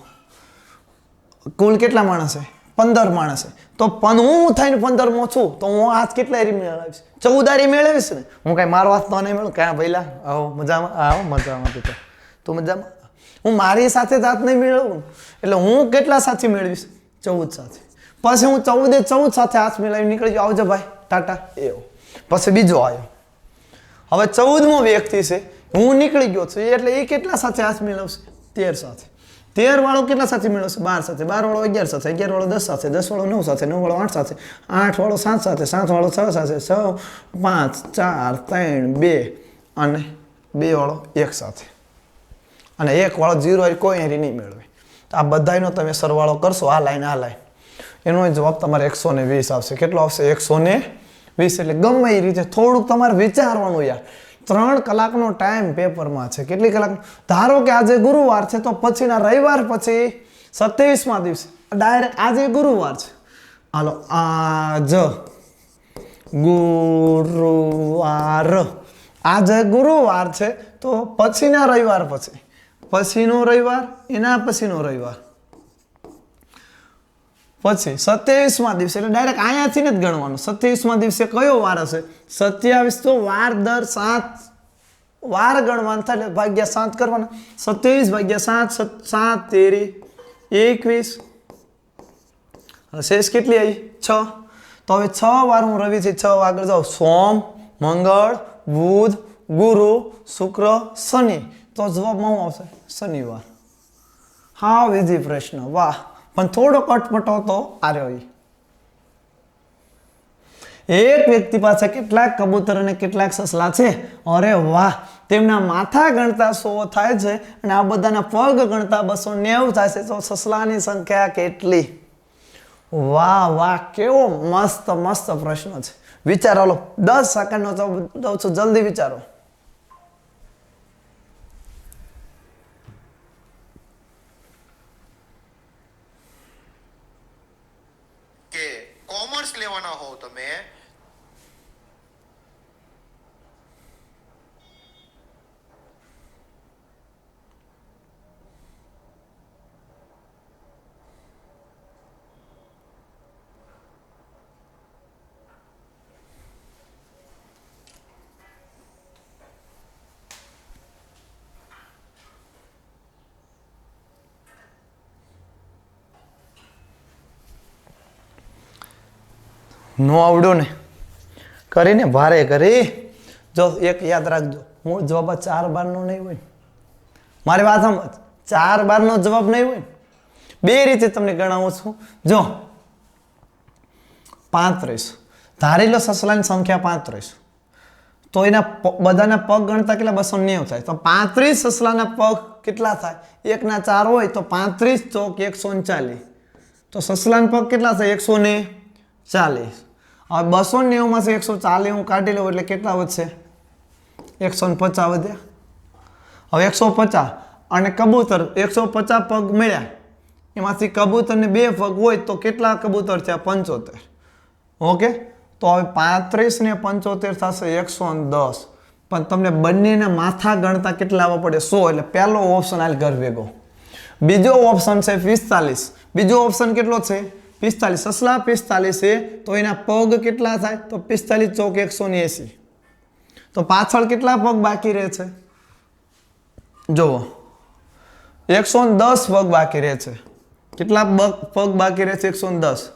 કુલ કેટલા માણસ છે 15 માણસ છે તો હું થઈને 15મો છું તો હું હાથ કેટલા એરી મેળવીશ 14 મેળવીશ ને હું કઈ મારો હાથ તો નહીં મેળવું ક્યાં ભઈલા આવો મજામાં તું મજામાં હું મારી સાથે જ હાથ નહીં મેળવું એટલે હું કેટલા સાથે મેળવીશ 14 સાથે પછી હું 14 સાથે હાથ મિલાવી નીકળી જાઉં આવજો ભાઈ ટાટા એવો પછી બીજો આવ્યો હવે 14મો વ્યક્તિ છે હું નીકળી ગયો છું એટલે એ કેટલા સાથે હાથ મિલાવશે 13 સાથે 13 વાળો કેટલા સાથે મેળવશે 12 સાથે 12 વાળો 11 સાથે 11 વાળો 10 સાથે 10 વાળો 9 સાથે 9 વાળો 8 સાથે 8 વાળો 7 સાથે 7 વાળો 6 સાથે 6 5 4 3 2 અને 2 વાળો 1 સાથે અને 1 વાળો 0 કોઈ એરી નહીં મેળવે તો આ બધાનો તમે સરવાળો કરશો આ લાઈન એનો જવાબ તમારે 120 આવશે કેટલો આવશે 120 એટલે ગમે એ રીતે થોડુંક તમારે વિચારવાનું યાર 3 કલાકનો ટાઈમ પેપરમાં છે કેટલી કલાક ધારો કે આજે ગુરુવાર છે તો પછીના રવિવાર પછી 27મા દિવસે ડાયરેક્ટ આજે ગુરુવાર છે હાલો આજ ગુરુવાર આજે ગુરુવાર છે તો પછીના રવિવાર પછીનો રવિવાર એના પછીનો રવિવાર પછી 27મા દિવસે એટલે ડાયરેક્ટ અહીંયાથી જ ગણવાનું 27મા દિવસે કયો વાર હશે 27 તો વાર દર 7 વાર ગણવાનું થાય એટલે ભાગ્યા 7 કરવાના 27 ભાગ્યા 7 7 તેરી 21 શેષ કેટલી આવી 6 તો હવે 6 વાર હું રવિથી 6 આગળ જાઉં સોમ મંગળ બુધ ગુરુ શુક્ર શનિ તો જવાબમાં શું આવશે શનિવાર હા વિધિ પ્રશ્ન વાહ પણ થોડો કટપટો તો આર્યો એક વ્યક્તિ પાસે કેટલાક કબૂતર અને કેટલાક સસલા છે અરે વાહ તેમના માથા ગણતા 100 થાય છે અને આ બધાના પગ ગણતા 290 થાય છે તો સસલાની સંખ્યા કેટલી વાહ વાહ કેવો મસ્ત પ્રશ્ન છે વિચારો લો 10 સેકન્ડનો જવાબ દઉં છું જલ્દી વિચારો નો આવડ્યો ને કરીને ભારે કરી. જો એક યાદ રાખજો, મૂળ જવાબ 4 બારનો નહીં હોય. મારી વાત સમજ, 4 બારનો જવાબ નહીં હોય. બે રીતે તમને ગણાવું છું. જો 35 ધારી લો સસલાની સંખ્યા 35, તો એના બધાના પગ ગણતા કેટલા 290 થાય. તો 35 સસલાના પગ કેટલા થાય? 1 ના 4 હોય તો 35 ચોક 140. તો સસલાના પગ કેટલા થાય? 140. હવે 290 માંથી 140 હું કાઢી લઉં એટલે કેટલા વધશે? 150 વધ્યા. હવે 150 અને કબૂતર 150 પગ મળ્યા, એમાંથી કબૂતરને 2 પગ હોય તો કેટલા કબૂતર થયા? 75. ઓકે, તો હવે 35 ને 75 થશે 110. પણ તમને બંનેના માથા ગણતા કેટલા આવવા પડે? 100. એટલે પહેલો ઓપ્શન હાલ ઘર ભેગો. બીજો ઓપ્શન છે 45. બીજો ઓપ્શન કેટલો છે? 45. સસલા 45 છે તો એના પગ કેટલા થાય? તો 45 ચોક 180. તો પાછળ કેટલા પગ બાકી રહે છે? જુઓ 110 પગ બાકી રહે છે. કેટલા પગ બાકી રહે છે? 110.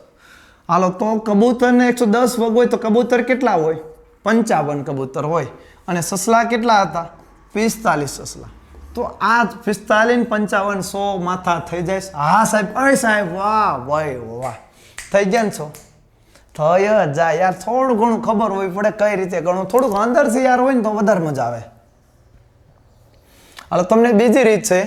હાલો, તો કબૂતરને 110 પગ હોય તો કબૂતર કેટલા હોય? 55 કબૂતર હોય. અને સસલા કેટલા હતા? 45 સસલા. તો આ 45 55 100 માથા થઈ જાય. હા સાહેબ, અરે સાહેબ, વાહ ભાઈ વાહ, થઈ ગયા ને? છો થઈ જાય યાર. થોડું ઘણું ખબર હોય પડે કઈ રીતે ગણવું, થોડુંક અંદરથી યાર હોય ને તો વધારે મજા આવે. હાલો, તમને બીજી રીત છે,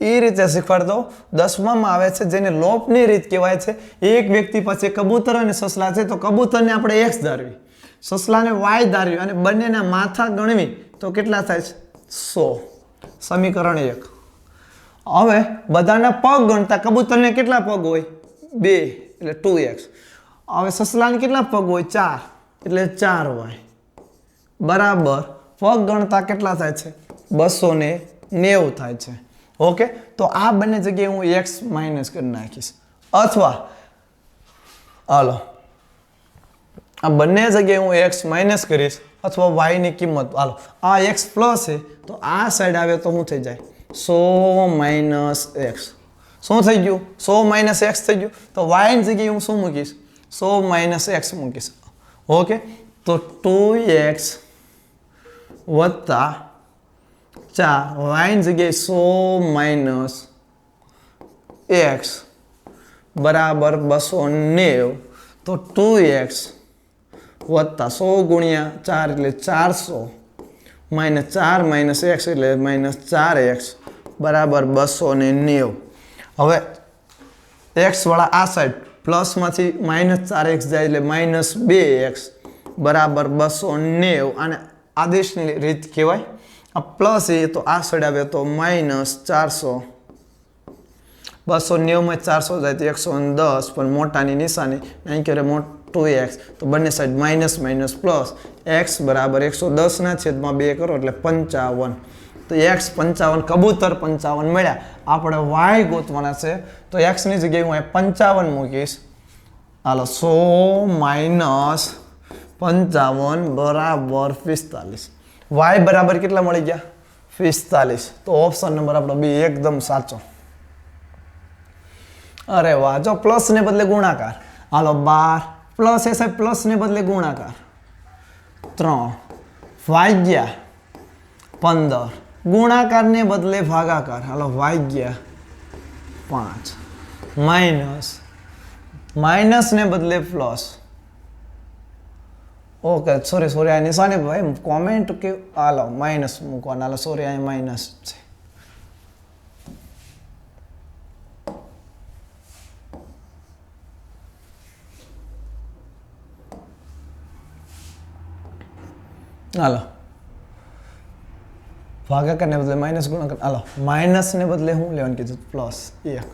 એ રીતે શીખવાડ દો. 10માં આવે છે જેને લોપની રીત કહેવાય છે. એક વ્યક્તિ પાસે કબૂતર અને સસલા છે તો કબૂતરને આપણે x ધારવી, સસલાને y ધારવી અને બંનેના માથા ગણવી તો કેટલા થાય છે? 100. સમીકરણ 1. હવે બધાના પગ ગણતા કબૂતરને કેટલા પગ હોય? 2 એટલે 2x. હવે સસલાને કેટલા પગ હોય? 4 એટલે 4y બરાબર પગ ગણતા કેટલા થાય છે? 290 થાય છે. ઓકે, તો આ બંને જગ્યાએ હું x માઇનસ કરી નાખીશ, અથવા હાલો આ બંને જગ્યાએ હું x માઇનસ કરીશ, અથવા y ની કિંમત, હાલો આ x પ્લસ છે તો આ સાઈડ આવે તો શું થઈ જાય? 100 માઇનસ x. શું થઈ ગયું? 100 માઇનસ x થઈ ગયું. તો y ની જગ્યાએ હું શું મૂકીશ? 100 માઇનસ x મૂકીશ. ઓકે, તો 2x વત્તા 4 y ની જગ્યાએ 100 માઇનસ x બરાબર 290. તો 2x વત્તા 100 ગુણ્યા 4 એટલે 400 માઇનસ 4 માઇનસ x એટલે માઇનસ 4x બરાબર 290. હવે x વાળા આ સાઈડ પ્લસમાંથી માઇનસ 4x જાય એટલે માઇનસ 2x બરાબર 290. અને આદેશની રીત કહેવાય. આ પ્લસ એ તો આ સાઈડ આવે તો માઇનસ 400. 290 માં 400 જાય તો 110, પણ મોટાની નિશાની અહીં કરે મોટું x, તો બંને side minus minus plus. x બરાબર 110 ના છેદમાં 2 કરો એટલે 55. તો x 55, કબૂતર 55 મળ્યા. આપણે y ગોતવાના છે તો x ની જગ્યાએ હું 55 મૂકીશ. હાલો, 100 માઇનસ 55 બરાબર 45. y બરાબર કેટલા મળી ગયા? 45. તો ઓપ્શન નંબર આપણો બી એકદમ સાચો. અરે વાહ, જો પ્લસ ને બદલે ગુણાકાર. હાલો 12 પ્લસ એ સાહેબ પ્લસ ને બદલે ગુણાકાર 3 ભાગ્યા 15 ગુણાકાર ને બદલે ભાગાકાર. હાલો ભાગ્યા 5 માઇનસ માઇનસ ને બદલે પ્લસ. ઓકે, સોરી આ નિશાની ભાઈ કોમેન્ટ કે હાલો માઇનસ મૂકવાના. હાલો સોરી, અહીંયા માઇનસ છે. હાલો ભાગાકાર ને બદલે માઇનસ ગુણાકાર. હાલો માઇનસ ને બદલે હું લેવાનું કીધું? પ્લસ 1.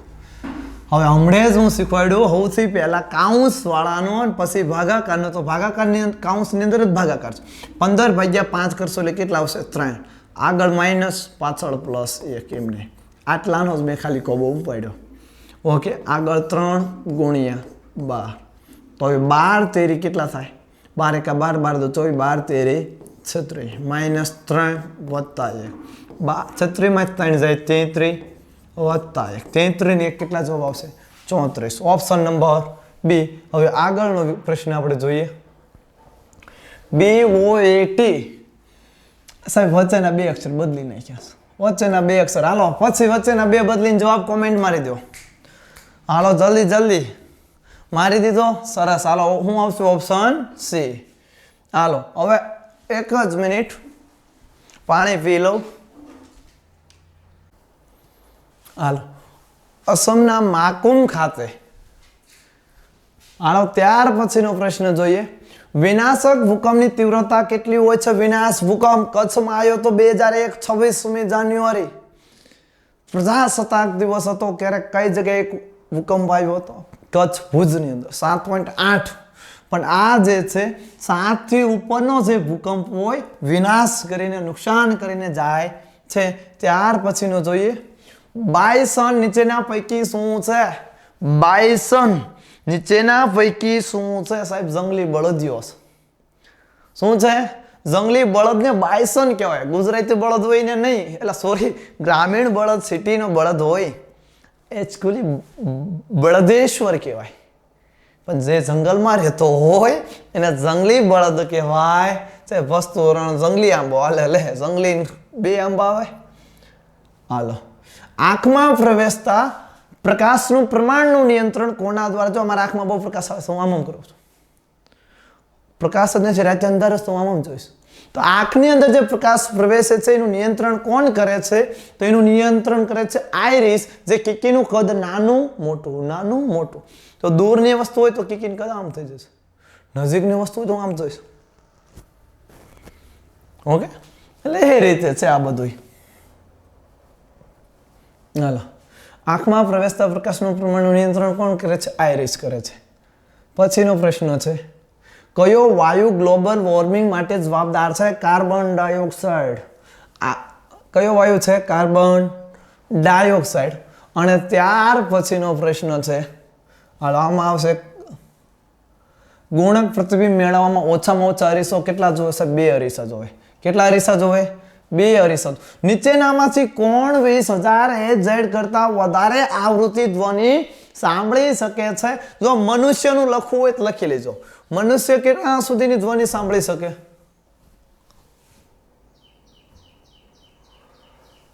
હવે હમણાં જ હું શીખવાડ્યું સૌથી પહેલા કાઉન્સ વાળાનો અને પછી ભાગાકારનો. તો ભાગાકારની કાઉન્સની અંદર જ ભાગાકાર છે. 15 ભાગ્યા 5 કરશો એટલે કેટલા આવશે? 3. આગળ માઇનસ, પાછળ પ્લસ 1. એમને આટલાનો જ મેં ખાલી કોબો ઉપાડ્યો. ઓકે, આગળ 3 ગુણ્યા 12. તો હવે 12 તેરી કેટલા થાય? 12 એકા 12, 12 તો 24, 12 તેરી 36 માઇનસ 3 વત્તા 1. 36 માં 3 જાય 33 વત્તા 1. 33 ને 1 કેટલા જવાબ આવશે? 34. Option number B. હવે આગળનો પ્રશ્ન આપણે જોઈએ. BOAT. સાહેબ વચ્ચેના બે અક્ષર બદલી નાખ્યા છે. વચ્ચેના બે અક્ષર હાલો પછી વચ્ચેના બે બદલીને જવાબ કોમેન્ટ મારી દો. હાલો જલ્દી મારી દીધો. સરસ. હાલો હું આવશું ઓપ્શન સી. હાલો હવે એક જ મિનિટ પાણી પી લઉં. હાલો અસમના માકુમ ખાતે. હાલો ત્યાર પછીનો પ્રશ્ન જોઈએ. વિનાશક ભૂકંપની તીવ્રતા કેટલી હોય છે? વિનાશ ભૂકંપ કચ્છમાં આવ્યો તો 2001 26મી જાન્યુઆરી પ્રજાસત્તાક દિવસ હતો. ક્યારેક કઈ જગ્યાએ ભૂકંપ આવ્યો હતો? કચ્છ ભુજની અંદર 7.8. પણ આ જે છે 7 થી ઉપરનો જે ભૂકંપ હોય વિનાશ કરીને નુકસાન કરીને જાય છે. ત્યાર પછીનો જોઈએ. બાયસન નીચેના પૈકી શું છે? બાયસન નીચેના પૈકી શું છે? સાહેબ જંગલી બળદિયો છે. શું છે? જંગલી બળદને બાયસન કહેવાય. ગુજરાતી બળદ હોય ને નહીં, એટલે સોરી ગ્રામીણ બળદ સિટીનો બળદ હોય એકચ્યુઅલી બળદેશ્વર કહેવાય. પણ જે જંગલમાં રહેતો હોય એને જંગલી બળદ કહેવાય. છે વસ્તુરણ જંગલી આંબો હાલે લે જંગલી 2 આંબા આવે. હાલો આંખમાં પ્રવેશતા પ્રકાશનું પ્રમાણનું નિયંત્રણ કોના દ્વારા? જો અમારા આંખમાં બહુ પ્રકાશ આવે તો હું આમ કરું છું. પ્રકાશ જ નથી, રાતે અંધાર તો આમ જોઈશ. તો આંખની અંદર જે પ્રકાશ પ્રવેશે છે એનું નિયંત્રણ કોણ કરે છે? તો એનું નિયંત્રણ કરે છે આઈરિસ. જે કીકીનું કદ નાનું મોટું. તો દૂરની વસ્તુ હોય તો કીકીનું કદ આમ થઈ જશે, નજીકની વસ્તુ હોય તો આમ જોઈશ. ઓકે, એટલે એ રીતે છે આ બધું. હાલો આંખમાં પ્રવેશતા પ્રકાશનું પ્રમાણનું નિયંત્રણ કોણ કરે છે? આઈરિસ કરે છે. પછીનો પ્રશ્ન છે. કયો વાયુ ગ્લોબલ વોર્મિંગ માટે જવાબદાર છે? Carbon dioxide. કયો વાયુ છે? Carbon dioxide. અને ત્યાર પછીનો પ્રશ્ન છે. હાલો આમાં આવશે ગુણક પ્રતિબિંબ મેળવવામાં ઓછામાં ઓછા અરીસો કેટલા જોવે છે? 2 અરીસા જોવે. કેટલા અરીસા જોવે? 2 અરીસા. નીચેનામાંથી કોણ 20,000 Hz કરતા વધારે આવૃત્તિ ધ્વનિ સાંભળી શકે છે? જો મનુષ્યનું લખવું હોય તો લખી લેજો. મનુષ્ય કેટલા સુધીની ધ્વનિ સાંભળી શકે?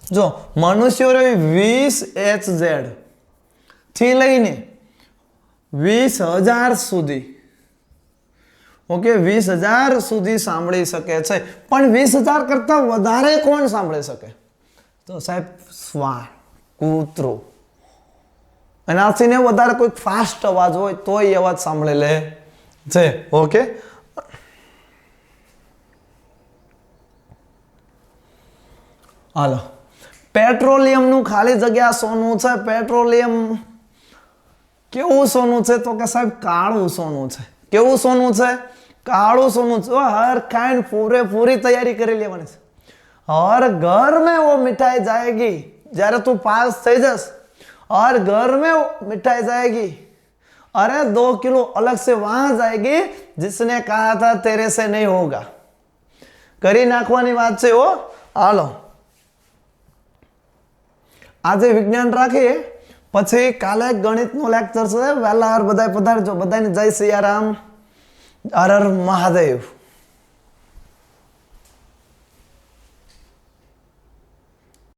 જો મનુષ્યો 20 Hz થી લઈને 20,000 સુધી. ઓકે 20,000 સુધી સાંભળી શકે છે. પણ 20,000 કરતા વધારે કોણ સાંભળી શકે? તો સાહેબ શ્વાન, કૂતરું. એનાથી ને વધારે કોઈ ફાસ્ટ અવાજ હોય તો એ અવાજ સાંભળી લે છે. ઓકે હાલો પેટ્રોલિયમનું ખાલી જગ્યા સોનું છે. પેટ્રોલિયમ કેવું સોનું છે? તો કે સાહેબ કાળું સોનું છે. કેવું સોનું છે? કાળું સોનું છે. હર કાંડ પૂરેપૂરી તૈયારી કરી લેવાની છે. हर घर में वो मिठाई जाएगी. જ્યારે તું પાસ થઈ જસ और घर में मिठाई जाएगी. अरे 2 किलो अलग से वहां जाएगी जिसने कहा था तेरे से नहीं होगा. કરી નાખવાની વાત છે. ઓ હાલો આજે વિજ્ઞાન રાખીએ, પછી કાલે ગણિતનું લેક્ચર છે. વહેલા બધાય પધારજો. બધાને જય સિયારામ, હર હર મહાદેવ.